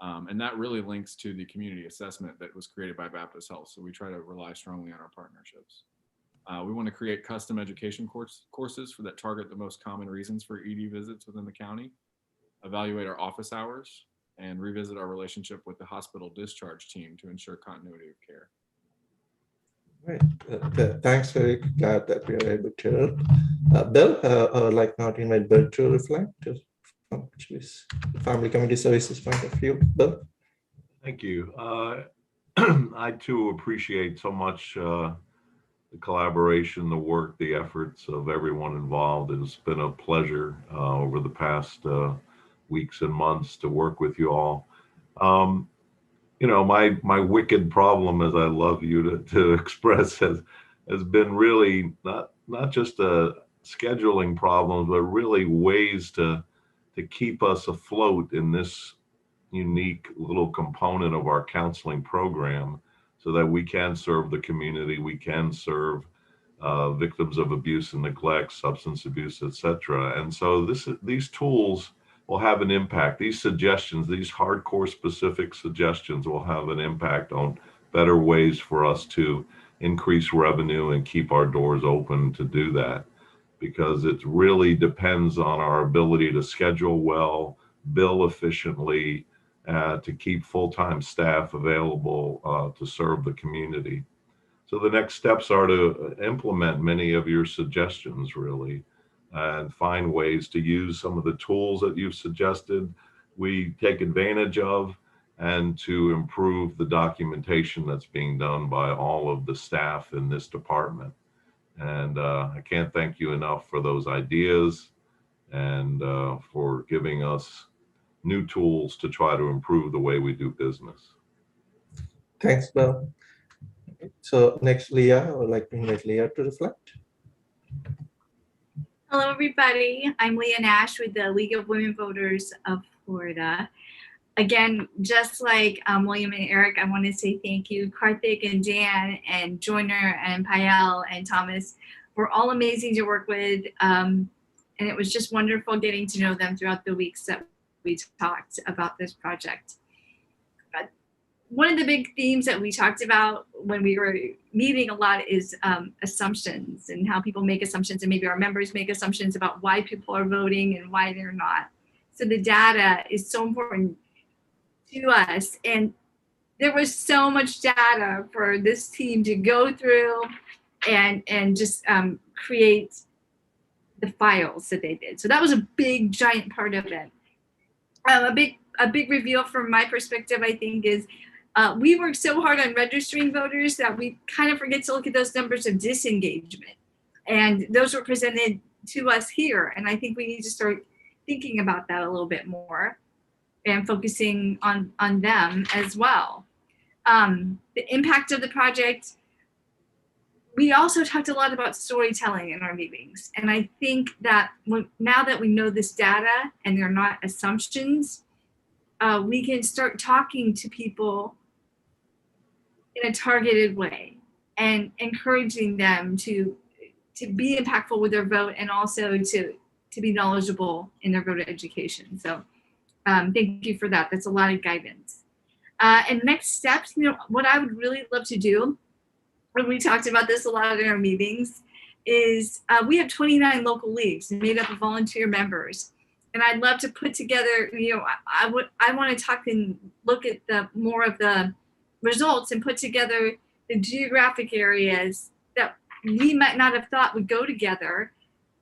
And that really links to the community assessment that was created by Baptist Health. So we try to rely strongly on our partnerships. We want to create custom education courses that target the most common reasons for ED visits within the county, evaluate our office hours, and revisit our relationship with the hospital discharge team to ensure continuity of care. Right. Thanks, Eric. Glad that we are able to help. Bill, I would like now to invite Bill to reflect from Family Community Services point of view. Bill? Thank you. I too appreciate so much the collaboration, the work, the efforts of everyone involved. It's been a pleasure over the past weeks and months to work with you all. You know, my wicked problem, as I love you to express, has been really not just a scheduling problem, but really ways to keep us afloat in this unique little component of our counseling program, so that we can serve the community, we can serve victims of abuse and neglect, substance abuse, etc. And so these tools will have an impact. These suggestions, these hardcore specific suggestions will have an impact on better ways for us to increase revenue and keep our doors open to do that, because it really depends on our ability to schedule well, bill efficiently, to keep full-time staff available to serve the community. So the next steps are to implement many of your suggestions, really, and find ways to use some of the tools that you've suggested we take advantage of, and to improve the documentation that's being done by all of the staff in this department. And I can't thank you enough for those ideas and for giving us new tools to try to improve the way we do business. Thanks, Bill. So next, Leah, I would like to invite Leah to reflect. Hello, everybody. I'm Leah Nash with the League of Women Voters of Florida. Again, just like William and Eric, I want to say thank you. Karthik and Dan and Joyner and Payel and Thomas were all amazing to work with. And it was just wonderful getting to know them throughout the weeks that we talked about this project. One of the big themes that we talked about when we were meeting a lot is assumptions, and how people make assumptions, and maybe our members make assumptions about why people are voting and why they're not. So the data is so important to us, and there was so much data for this team to go through and just create the files that they did. So that was a big, giant part of it. A big reveal from my perspective, I think, is we work so hard on registering voters that we kind of forget to look at those numbers of disengagement. And those were presented to us here. And I think we need to start thinking about that a little bit more and focusing on them as well. The impact of the project, we also talked a lot about storytelling in our meetings. And I think that now that we know this data and they're not assumptions, we can start talking to people in a targeted way and encouraging them to be impactful with their vote and also to be knowledgeable in their voter education. So thank you for that. That's a lot of guidance. And next steps, what I would really love to do, when we talked about this a lot in our meetings, is we have 29 local leagues made up of volunteer members. And I'd love to put together, I want to talk and look at more of the results and put together the geographic areas that we might not have thought would go together,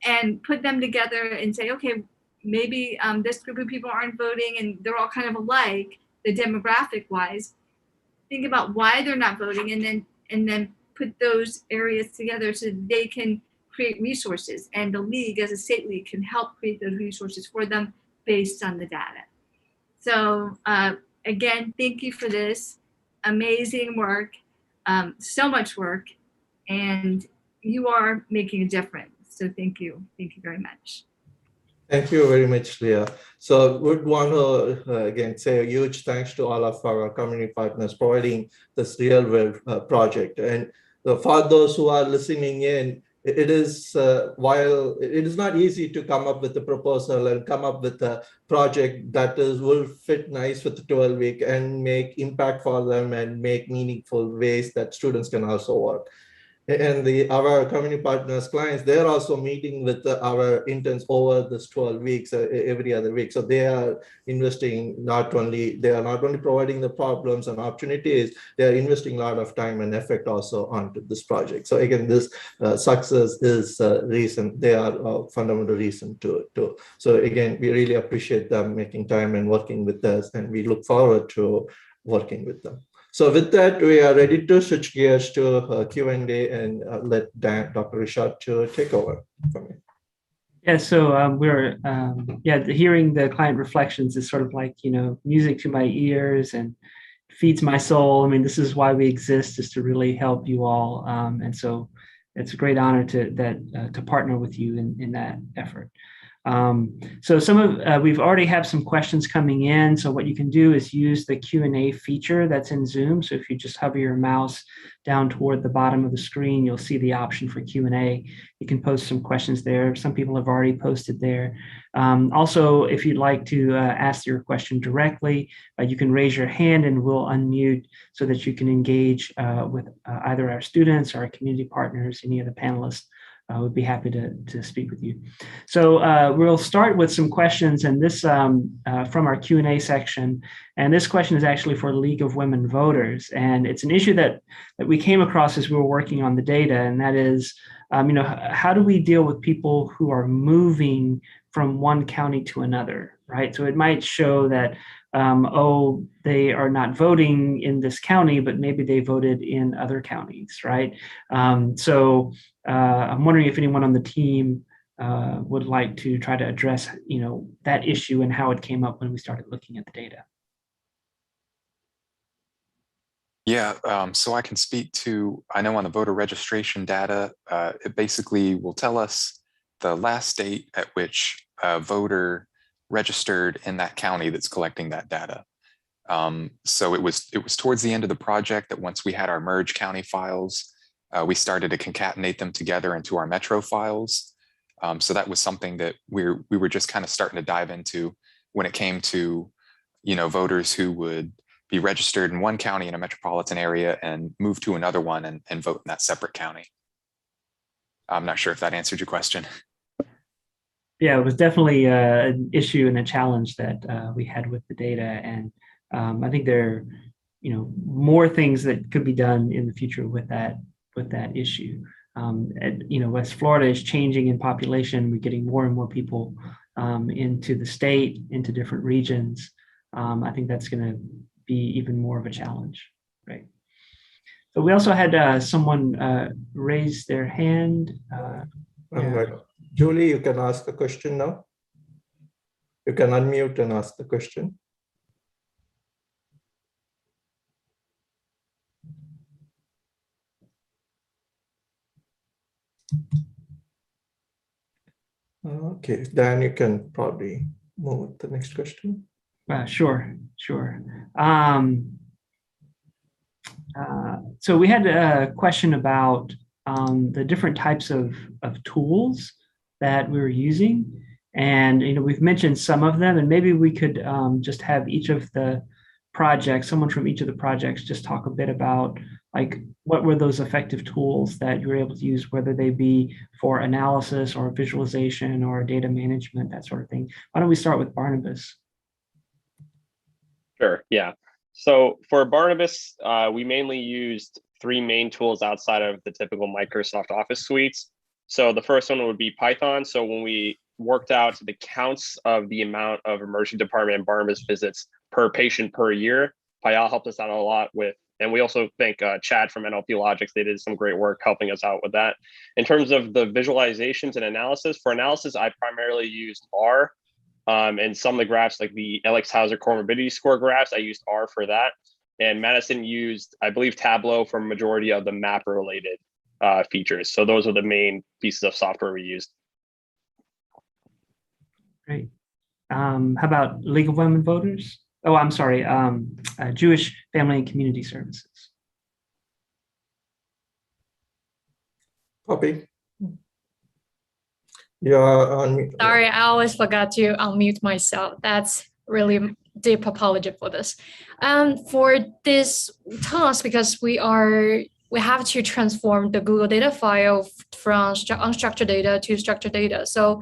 and put them together and say, okay, maybe this group of people aren't voting and they're all kind of alike, the demographic wise. Think about why they're not voting, and then put those areas together so they can create resources, and the league as a state league can help create those resources for them based on the data. So again, thank you for this amazing work, so much work, and you are making a difference. So thank you very much. Thank you very much, Leah. So would want to again say a huge thanks to all of our community partners providing this real world project. And for those who are listening in, it is while it is not easy to come up with a proposal and come up with a project that will fit nice with the 12-week and make impact for them and make meaningful ways that students can also work. And our community partners, clients, they're also meeting with our interns over this 12 weeks, every other week. So they are investing they are not only providing the problems and opportunities, they are investing a lot of time and effort also onto this project. So again, this success is reason, they are a fundamental reason to it too. So again, we really appreciate them making time and working with us, and we look forward to working with them. So with that, we are ready to switch gears to Q&A and let Dr. Richard to take over from me. Yeah, so we're hearing the client reflections is sort of like, music to my ears and feeds my soul. I mean, this is why we exist, is to really help you all. And so it's a great honor to partner with you in that effort. So we've already have some questions coming in. So what you can do is use the Q&A feature that's in Zoom. So if you just hover your mouse down toward the bottom of the screen, you'll see the option for Q&A. You can post some questions there. Some people have already posted there. Also, if you'd like to ask your question directly, you can raise your hand and we'll unmute so that you can engage with either our students or our community partners, any of the panelists. Would be happy to speak with you. So we'll start with some questions, and this from our Q&A section. And this question is actually for League of Women Voters, and it's an issue that we came across as we were working on the data, and that is, how do we deal with people who are moving from one county to another, right? So it might show that, they are not voting in this county, but maybe they voted in other counties, right? So I'm wondering if anyone on the team would like to try to address, that issue and how it came up when we started looking at the data. Yeah, so I can speak to, I know on the voter registration data, it basically will tell us the last date at which a voter registered in that county that's collecting that data. So it was towards the end of the project that once we had our merge county files, we started to concatenate them together into our metro files. So that was something that we were just kind of starting to dive into when it came to, voters who would be registered in one county in a metropolitan area and move to another one and vote in that separate county. I'm not sure if that answered your question. Yeah, it was definitely an issue and a challenge that we had with the data. And I think there are, more things that could be done in the future with that issue. As Florida is changing in population, we're getting more and more people into the state, into different regions. I think that's going to be even more of a challenge, right? So we also had someone raise their hand. Julie, you can ask the question now. You can unmute and ask the question. Okay, Dan, you can probably move to the next question. Sure. So we had a question about the different types of tools that we were using. And we've mentioned some of them, and maybe we could just have each of the projects, someone from each of the projects, just talk a bit about like what were those effective tools that you were able to use, whether they be for analysis or visualization or data management, that sort of thing. Why don't we start with Barnabas? Sure, yeah. So for Barnabas, we mainly used three main tools outside of the typical Microsoft Office suites. So the first one would be Python. So when we worked out the counts of the amount of emergency department and Barnabas visits per patient per year, Payal helped us out a lot with, and we also thank Chad from NLP Logics. They did some great work helping us out with that. In terms of the visualizations and analysis, for analysis, I primarily used R. And some of the graphs, like the Alex Hauser comorbidity score graphs, I used R for that. And Madison used, I believe, Tableau for majority of the map-related features. So those are the main pieces of software we used. Great. How about League of Women Voters? Oh, I'm sorry, Jewish Family and Community Services. Poppy? Yeah. Sorry, I always forgot to unmute myself. That's really deep apology for this. For this task, because we have to transform the Google data file from unstructured data to structured data. So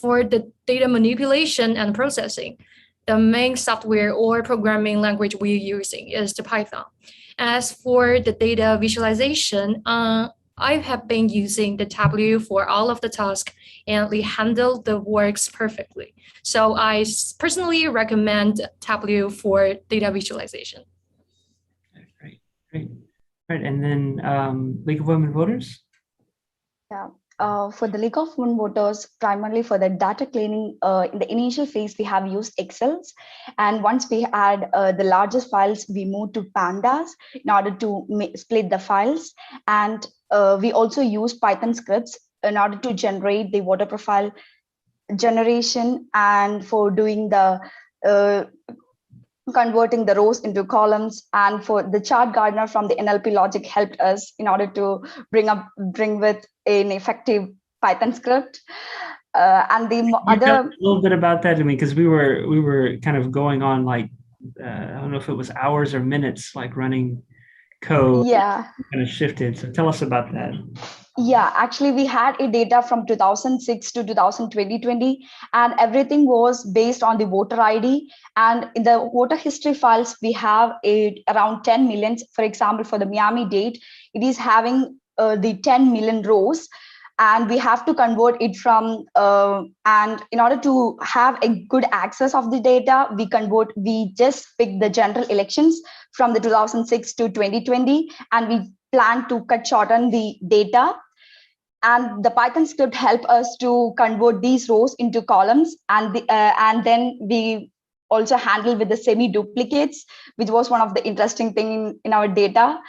for the data manipulation and processing, the main software or programming language we're using is the Python. As for the data visualization, I have been using the Tableau for all of the tasks, and they handle the works perfectly. So I personally recommend Tableau for data visualization. Great, great. Right, and then League of Women Voters? Yeah. For the League of Women Voters, primarily for the data cleaning, in the initial phase, we have used Excels. And once we had the largest files, we moved to Pandas in order to split the files. And we also used Python scripts in order to generate the voter profile generation and for doing the converting the rows into columns. And for the chart gardener from the NLP logic helped us in order to bring with an effective Python script. And the other a little bit about that to me, because we were kind of going on like I don't know if it was hours or minutes, like running code. Yeah, kind of shifted. So tell us about that. Yeah, actually, we had a data from 2006 to 2020, and everything was based on the voter ID. And in the voter history files, we have around 10 million. For example, for the Miami-Dade, it is having the 10 million rows, and we have to convert it from, and in order to have a good access of the data, we just pick the general elections from the 2006 to 2020, and we plan to shorten the data. And the Python script help us to convert these rows into columns, and then we also handle with the semi-duplicates, which was one of the interesting thing in our data.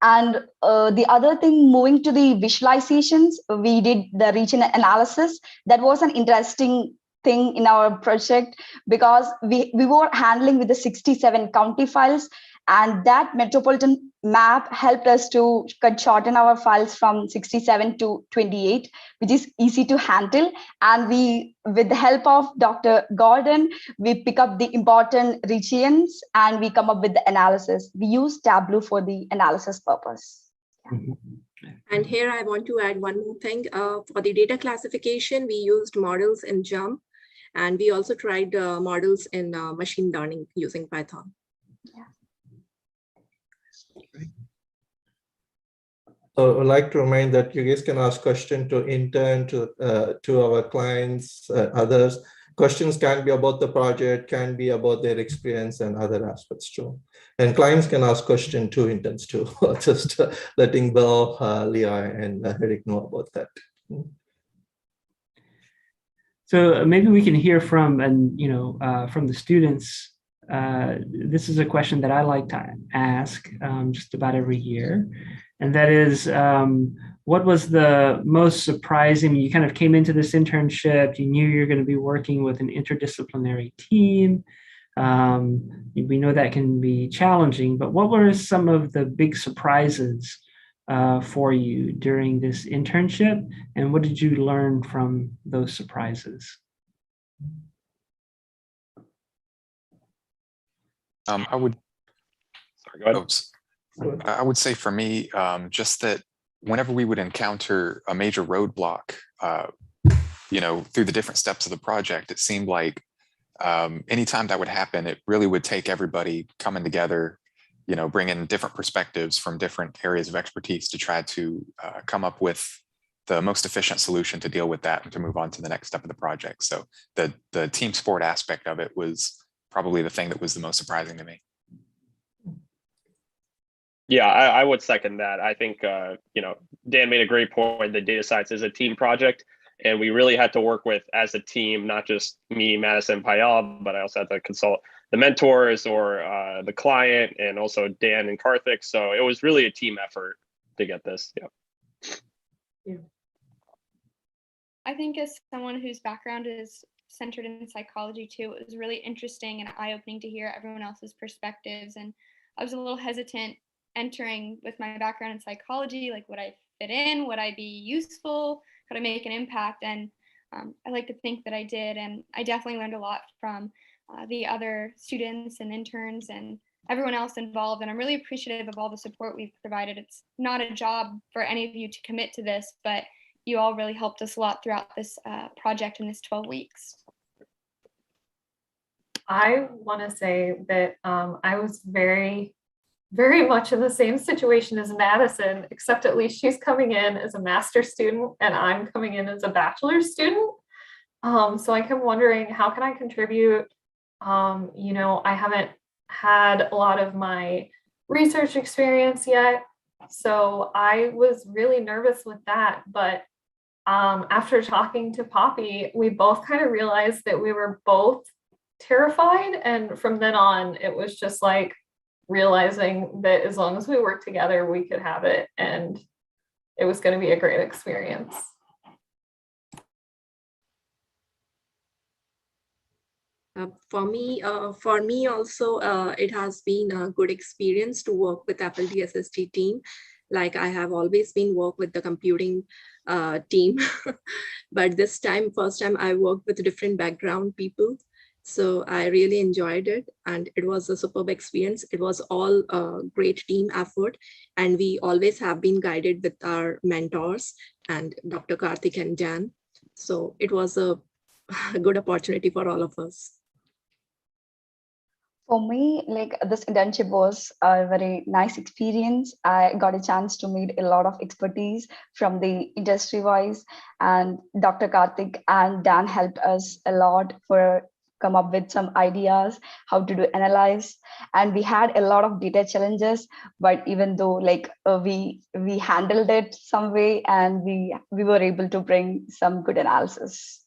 And the other thing, moving to the visualizations, we did the region analysis. That was an interesting thing in our project because we were handling with the 67 county files, and that Metropolitan map helped us to shorten our files from 67 to 28, which is easy to handle. And we, with the help of Dr. Gordon, we pick up the important regions and we come up with the analysis. We use Tableau for the analysis purpose. Yeah. And here I want to add one more thing. For the data classification, we used models in JUMP, and we also tried models in machine learning using Python. Yeah. So I'd like to remind that you guys can ask questions to intern, to our clients, others. Questions can be about the project, can be about their experience and other aspects too. And clients can ask questions to interns too. Just letting Bill, Leah, and Eric know about that. So maybe we can hear from, from the students. This is a question that I like to ask just about every year. And that is, what was the most surprising? You kind of came into this internship, you knew you're going to be working with an interdisciplinary team. We know that can be challenging, but what were some of the big surprises for you during this internship, and what did you learn from those surprises? I would. Sorry, go ahead. I would say for me, just that whenever we would encounter a major roadblock, through the different steps of the project, it seemed like anytime that would happen, it really would take everybody coming together, bringing different perspectives from different areas of expertise to try to come up with the most efficient solution to deal with that and to move on to the next step of the project. So the team sport aspect of it was probably the thing that was the most surprising to me. Yeah, I would second that. I think, Dan made a great point that data science is a team project, and we really had to work with as a team, not just me, Madison, Payal, but I also had to consult the mentors or the client, and also Dan and Karthik. So it was really a team effort to get this. Yeah. I think as someone whose background is centered in psychology too, it was really interesting and eye-opening to hear everyone else's perspectives. And I was a little hesitant entering with my background in psychology, like would I fit in, would I be useful, could I make an impact? And I like to think that I did, and I definitely learned a lot from the other students and interns and everyone else involved, and I'm really appreciative of all the support we've provided. It's not a job for any of you to commit to this, but you all really helped us a lot throughout this project in this 12 weeks. I want to say that I was very much in the same situation as Madison, except at least she's coming in as a master's student and I'm coming in as a bachelor's student. So I kept wondering, how can I contribute? I haven't had a lot of my research experience yet. So I was really nervous with that. But after talking to Poppy, we both kind of realized that we were both terrified. And from then on, it was just like realizing that as long as we worked together, we could have it. And it was going to be a great experience. For me also, it has been a good experience to work with FL-DSSG team. Like I have always been work with the computing team, but this time, first time I worked with different background people. So I really enjoyed it and it was a superb experience. It was all a great team effort and we always have been guided with our mentors and Dr. Karthik and Dan. So it was a good opportunity for all of us. For me, like this internship was a very nice experience. I got a chance to meet a lot of expertise from the industry wise, and Dr. Karthik and Dan helped us a lot for come up with some ideas how to do analyze, and we had a lot of data challenges, but even though we handled it some way and we were able to bring some good analysis,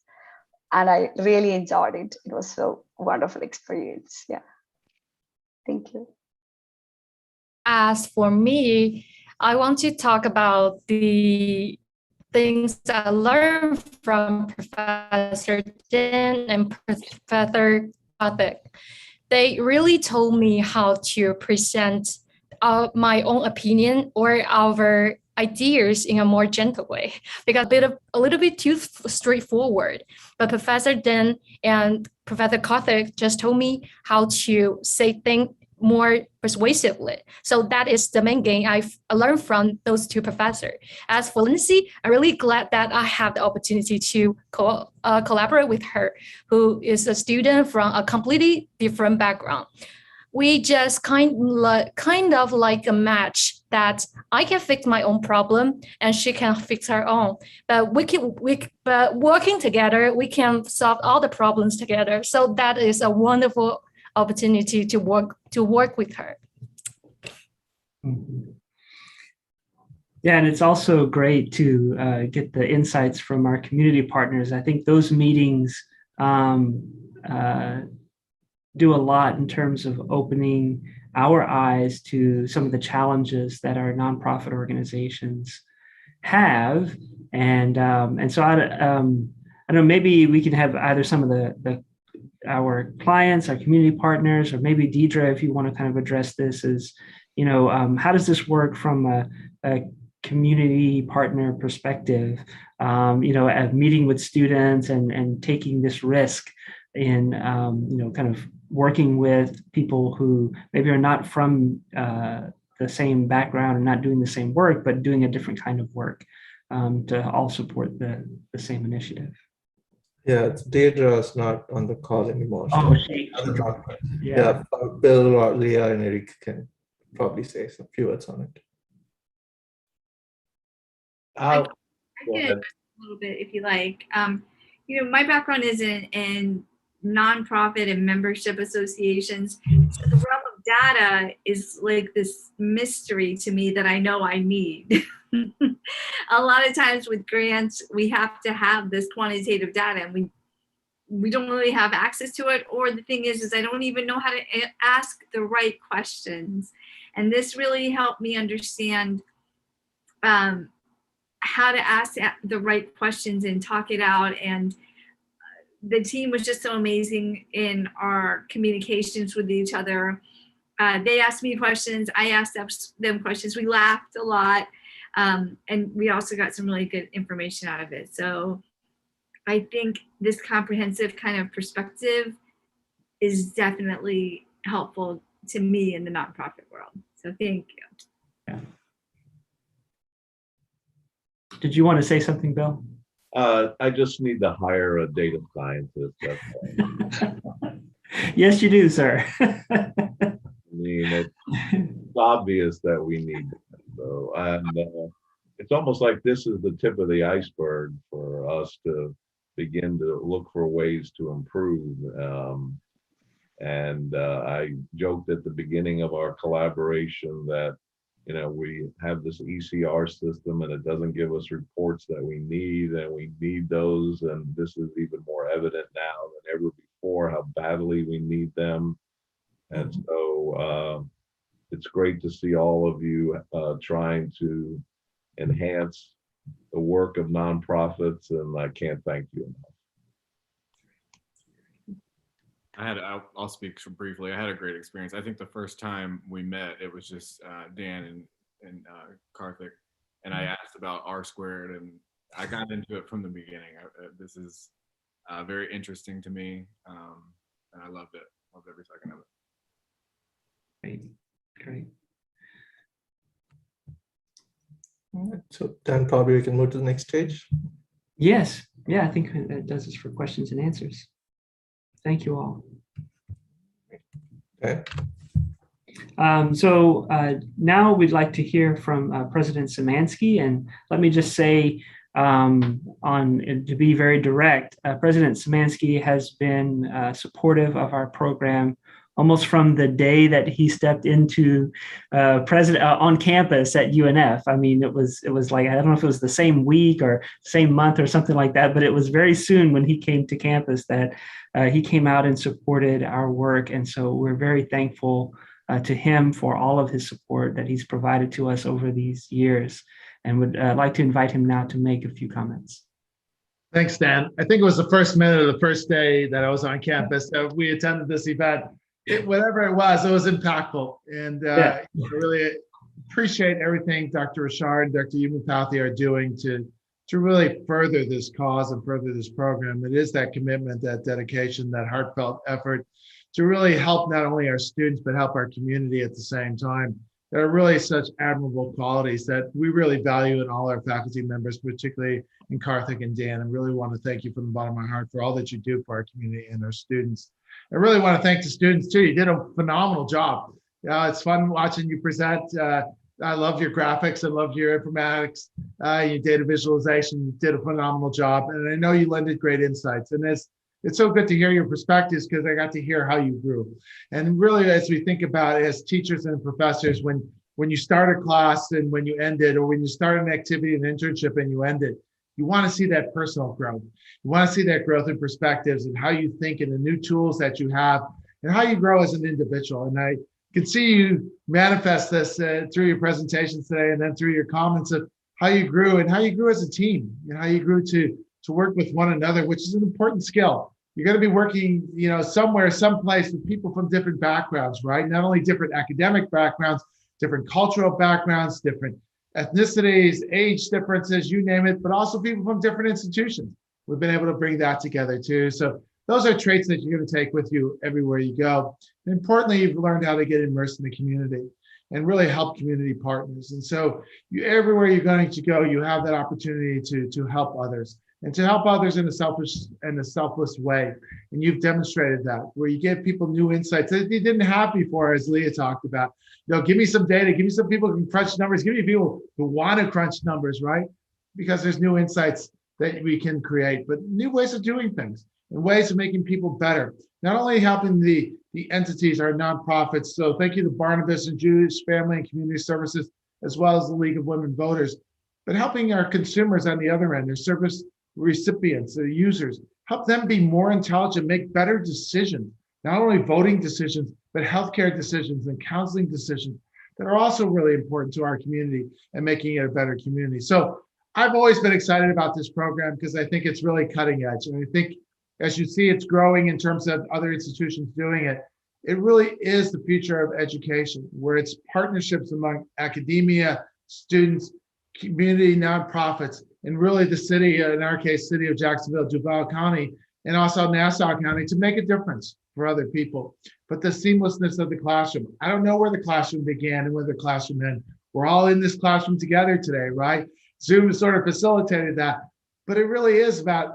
and I really enjoyed it. It was so wonderful experience. Yeah. Thank you. As for me, I want to talk about the things I learned from Professor Dan and Professor Karthik. They really told me how to present my own opinion or our ideas in a more gentle way, because a little bit too straightforward. But Professor Dan and Professor Karthik just told me how to say things more persuasively. So that is the main thing I've learned from those two professors. As for Lindsay, I'm really glad that I have the opportunity to collaborate with her, who is a student from a completely different background. We just kind of like a match that I can fix my own problem and she can fix her own. But but working together, we can solve all the problems together. So that is a wonderful opportunity to work with her. Yeah, and it's also great to get the insights from our community partners. I think those meetings do a lot in terms of opening our eyes to some of the challenges that our nonprofit organizations have. And so I don't know, maybe we can have either some of the our clients, our community partners, or maybe Deidre, if you want to kind of address this, is, how does this work from a community partner perspective? At meeting with students and taking this risk in, kind of working with people who maybe are not from the same background and not doing the same work, but doing a different kind of work to all support the same initiative. Yeah, Deidre is not on the call anymore. So Oh, yeah, Bill or Leah and Eric can probably say a few words on it. I could a little bit if you like. My background is in nonprofit and membership associations. So the realm of data is like this mystery to me that I know I need. A lot of times with grants, we have to have this quantitative data, and we don't really have access to it. Or the thing is I don't even know how to ask the right questions. And this really helped me understand how to ask the right questions and talk it out. And the team was just so amazing in our communications with each other. They asked me questions, I asked them questions. We laughed a lot, and we also got some really good information out of it. So I think this comprehensive kind of perspective is definitely helpful to me in the nonprofit world. So thank you. Yeah. Did you want to say something, Bill? I just need to hire a data scientist. That's Yes, you do, sir. I mean, it's obvious that we need that. So, and it's almost like this is the tip of the iceberg for us to begin to look for ways to improve. I joked at the beginning of our collaboration that, we have this ECR system and it doesn't give us reports that we need, and we need those. And this is even more evident now than ever before, how badly we need them. And so it's great to see all of you trying to enhance the work of nonprofits, and I can't thank you enough. I'll speak briefly. I had a great experience. I think the first time we met, it was just Dan and Karthik, and I asked about R squared, and I got into it from the beginning. This is very interesting to me, and I loved it. Loved every second of it. Great. All right, so Dan, probably we can move to the next stage. Yes. Yeah, I think that does this for questions and answers. Thank you all. Okay. So now we'd like to hear from President Szymanski, and let me just say, to be very direct, President Szymanski has been supportive of our program almost from the day that he stepped into on campus at UNF. I mean, it was like, I don't know if it was the same week or same month or something like that, but it was very soon when he came to campus that he came out and supported our work. And so we're very thankful to him for all of his support that he's provided to us over these years, and would like to invite him now to make a few comments. Thanks, Dan. I think it was the first minute of the first day that I was on campus that we attended this event. Whatever it was impactful. And I really appreciate everything Dr. Richard and Dr. Yumapathy are doing to really further this cause and further this program. It is that commitment, that dedication, that heartfelt effort to really help not only our students, but help our community at the same time. There are really such admirable qualities that we really value in all our faculty members, particularly in Karthik and Dan. I really want to thank you from the bottom of my heart for all that you do for our community and our students. I really want to thank the students too. You did a phenomenal job. It's fun watching you present. I love your graphics. I love your informatics, your data visualization. You did a phenomenal job. And I know you lended great insights. And it's so good to hear your perspectives, because I got to hear how you grew. And really, as we think about it as teachers and professors, when you start a class and when you end it, or when you start an activity, an internship, and you end it, you want to see that personal growth. You want to see that growth in perspectives and how you think and the new tools that you have and how you grow as an individual. And I can see you manifest this through your presentations today, and then through your comments of how you grew and how you grew as a team, and how you grew to work with one another, which is an important skill. you're going to be working, somewhere, someplace with people from different backgrounds, right? Not only different academic backgrounds, different cultural backgrounds, different ethnicities, age differences, you name it, but also people from different institutions. We've been able to bring that together too. So those are traits that you're going to take with you everywhere you go. And importantly, you've learned how to get immersed in the community and really help community partners. And so everywhere you're going to go, you have that opportunity to help others and to help others in a selfless way. And you've demonstrated that, where you give people new insights that you didn't have before, as Leah talked about. Give me some data, give me some people who can crunch numbers, give me people who want to crunch numbers, right? Because there's new insights that we can create, but new ways of doing things and ways of making people better. Not only helping the entities, our nonprofits. So thank you to Barnabas and Jewish Family and Community Services, as well as the League of Women Voters, but helping our consumers on the other end, their service recipients, their users, help them be more intelligent, make better decisions, not only voting decisions, but healthcare decisions and counseling decisions that are also really important to our community and making it a better community. So I've always been excited about this program because I think it's really cutting edge. And I think as you see, it's growing in terms of other institutions doing it. It really is the future of education, where it's partnerships among academia, students, community nonprofits, and really the city, in our case, city of Jacksonville, Duval County, and also Nassau County, to make a difference for other people. But the seamlessness of the classroom. I don't know where the classroom began and where the classroom ended. We're all in this classroom together today, right? Zoom sort of facilitated that. But it really is about,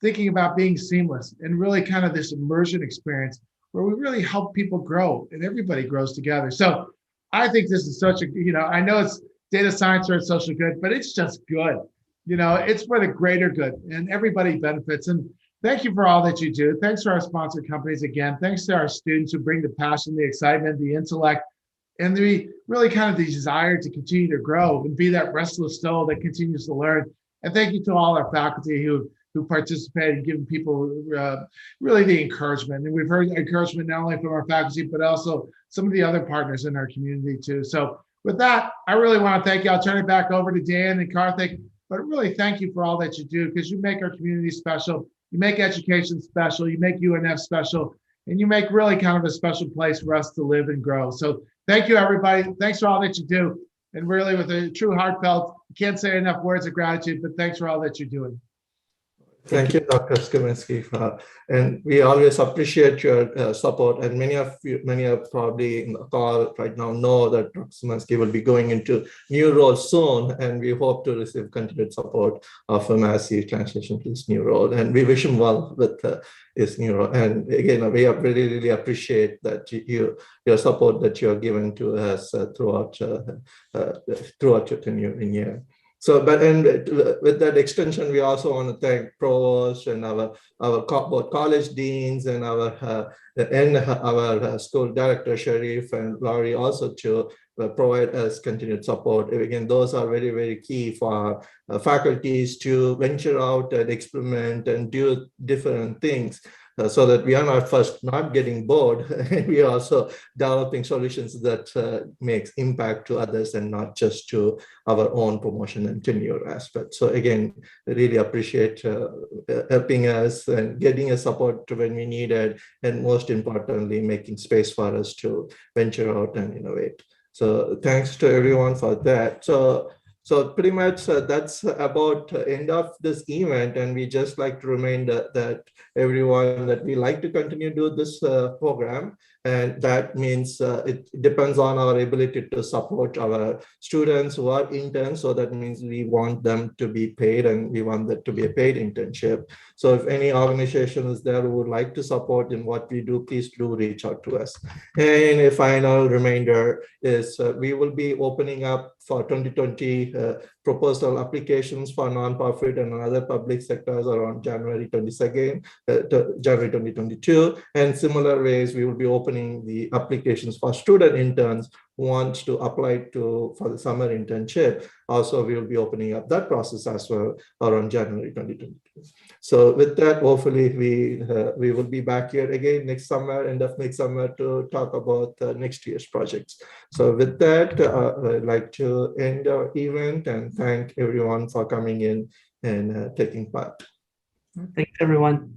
thinking about being seamless and really kind of this immersion experience where we really help people grow and everybody grows together. So I think this is such a, I know it's data science or it's social good, but it's just good. It's for the greater good and everybody benefits. And thank you for all that you do. Thanks to our sponsored companies again. Thanks to our students who bring the passion, the excitement, the intellect, and the really kind of the desire to continue to grow and be that restless soul that continues to learn. And thank you to all our faculty who participate and giving people really the encouragement. And we've heard encouragement not only from our faculty, but also some of the other partners in our community too. So with that, I really want to thank you. I'll turn it back over to Dan and Karthik, but really thank you for all that you do, because you make our community special. You make education special. You make UNF special, and you make really kind of a special place for us to live and grow. So thank you, everybody. Thanks for all that you do. And really with a true heartfelt, can't say enough words of gratitude, but thanks for all that you're doing. Thank you, Dr. Skaminsky, and we always appreciate your support. And many of probably in the call right now know that Dr. Skaminsky will be going into new role soon, and we hope to receive continued support of him as he transitions to his new role. And we wish him well with his new role. And again, we really, really appreciate that your support that you are giving to us throughout your tenure in here. So, with that extension, we also want to thank provost and our both college deans and our school director, Sharif and Laurie, also to provide us continued support. Again, those are very, very key for our faculties to venture out and experiment and do different things. So that we are not getting bored, and we are also developing solutions that makes impact to others and not just to our own promotion and tenure aspect. So again, I really appreciate helping us and getting us support when we need it, and most importantly, making space for us to venture out and innovate. So thanks to everyone for that. So pretty much that's about end of this event, and we just like to remind that everyone that we like to continue to do this program, and that means it depends on our ability to support our students who are interns. So that means we want them to be paid, and we want that to be a paid internship. So if any organization is there who would like to support in what we do, please do reach out to us. And a final reminder is we will be opening up for 2020 proposal applications for nonprofit and other public sectors around January 22nd, January 2022. And similar ways, we will be opening the applications for student interns who want to apply for the summer internship. Also, we will be opening up that process as well around January 2022. So with that, hopefully we will be back here again next summer, end of next summer, to talk about next year's projects. So with that, I'd like to end our event and thank everyone for coming in and taking part. Thanks, everyone.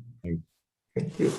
Thank you.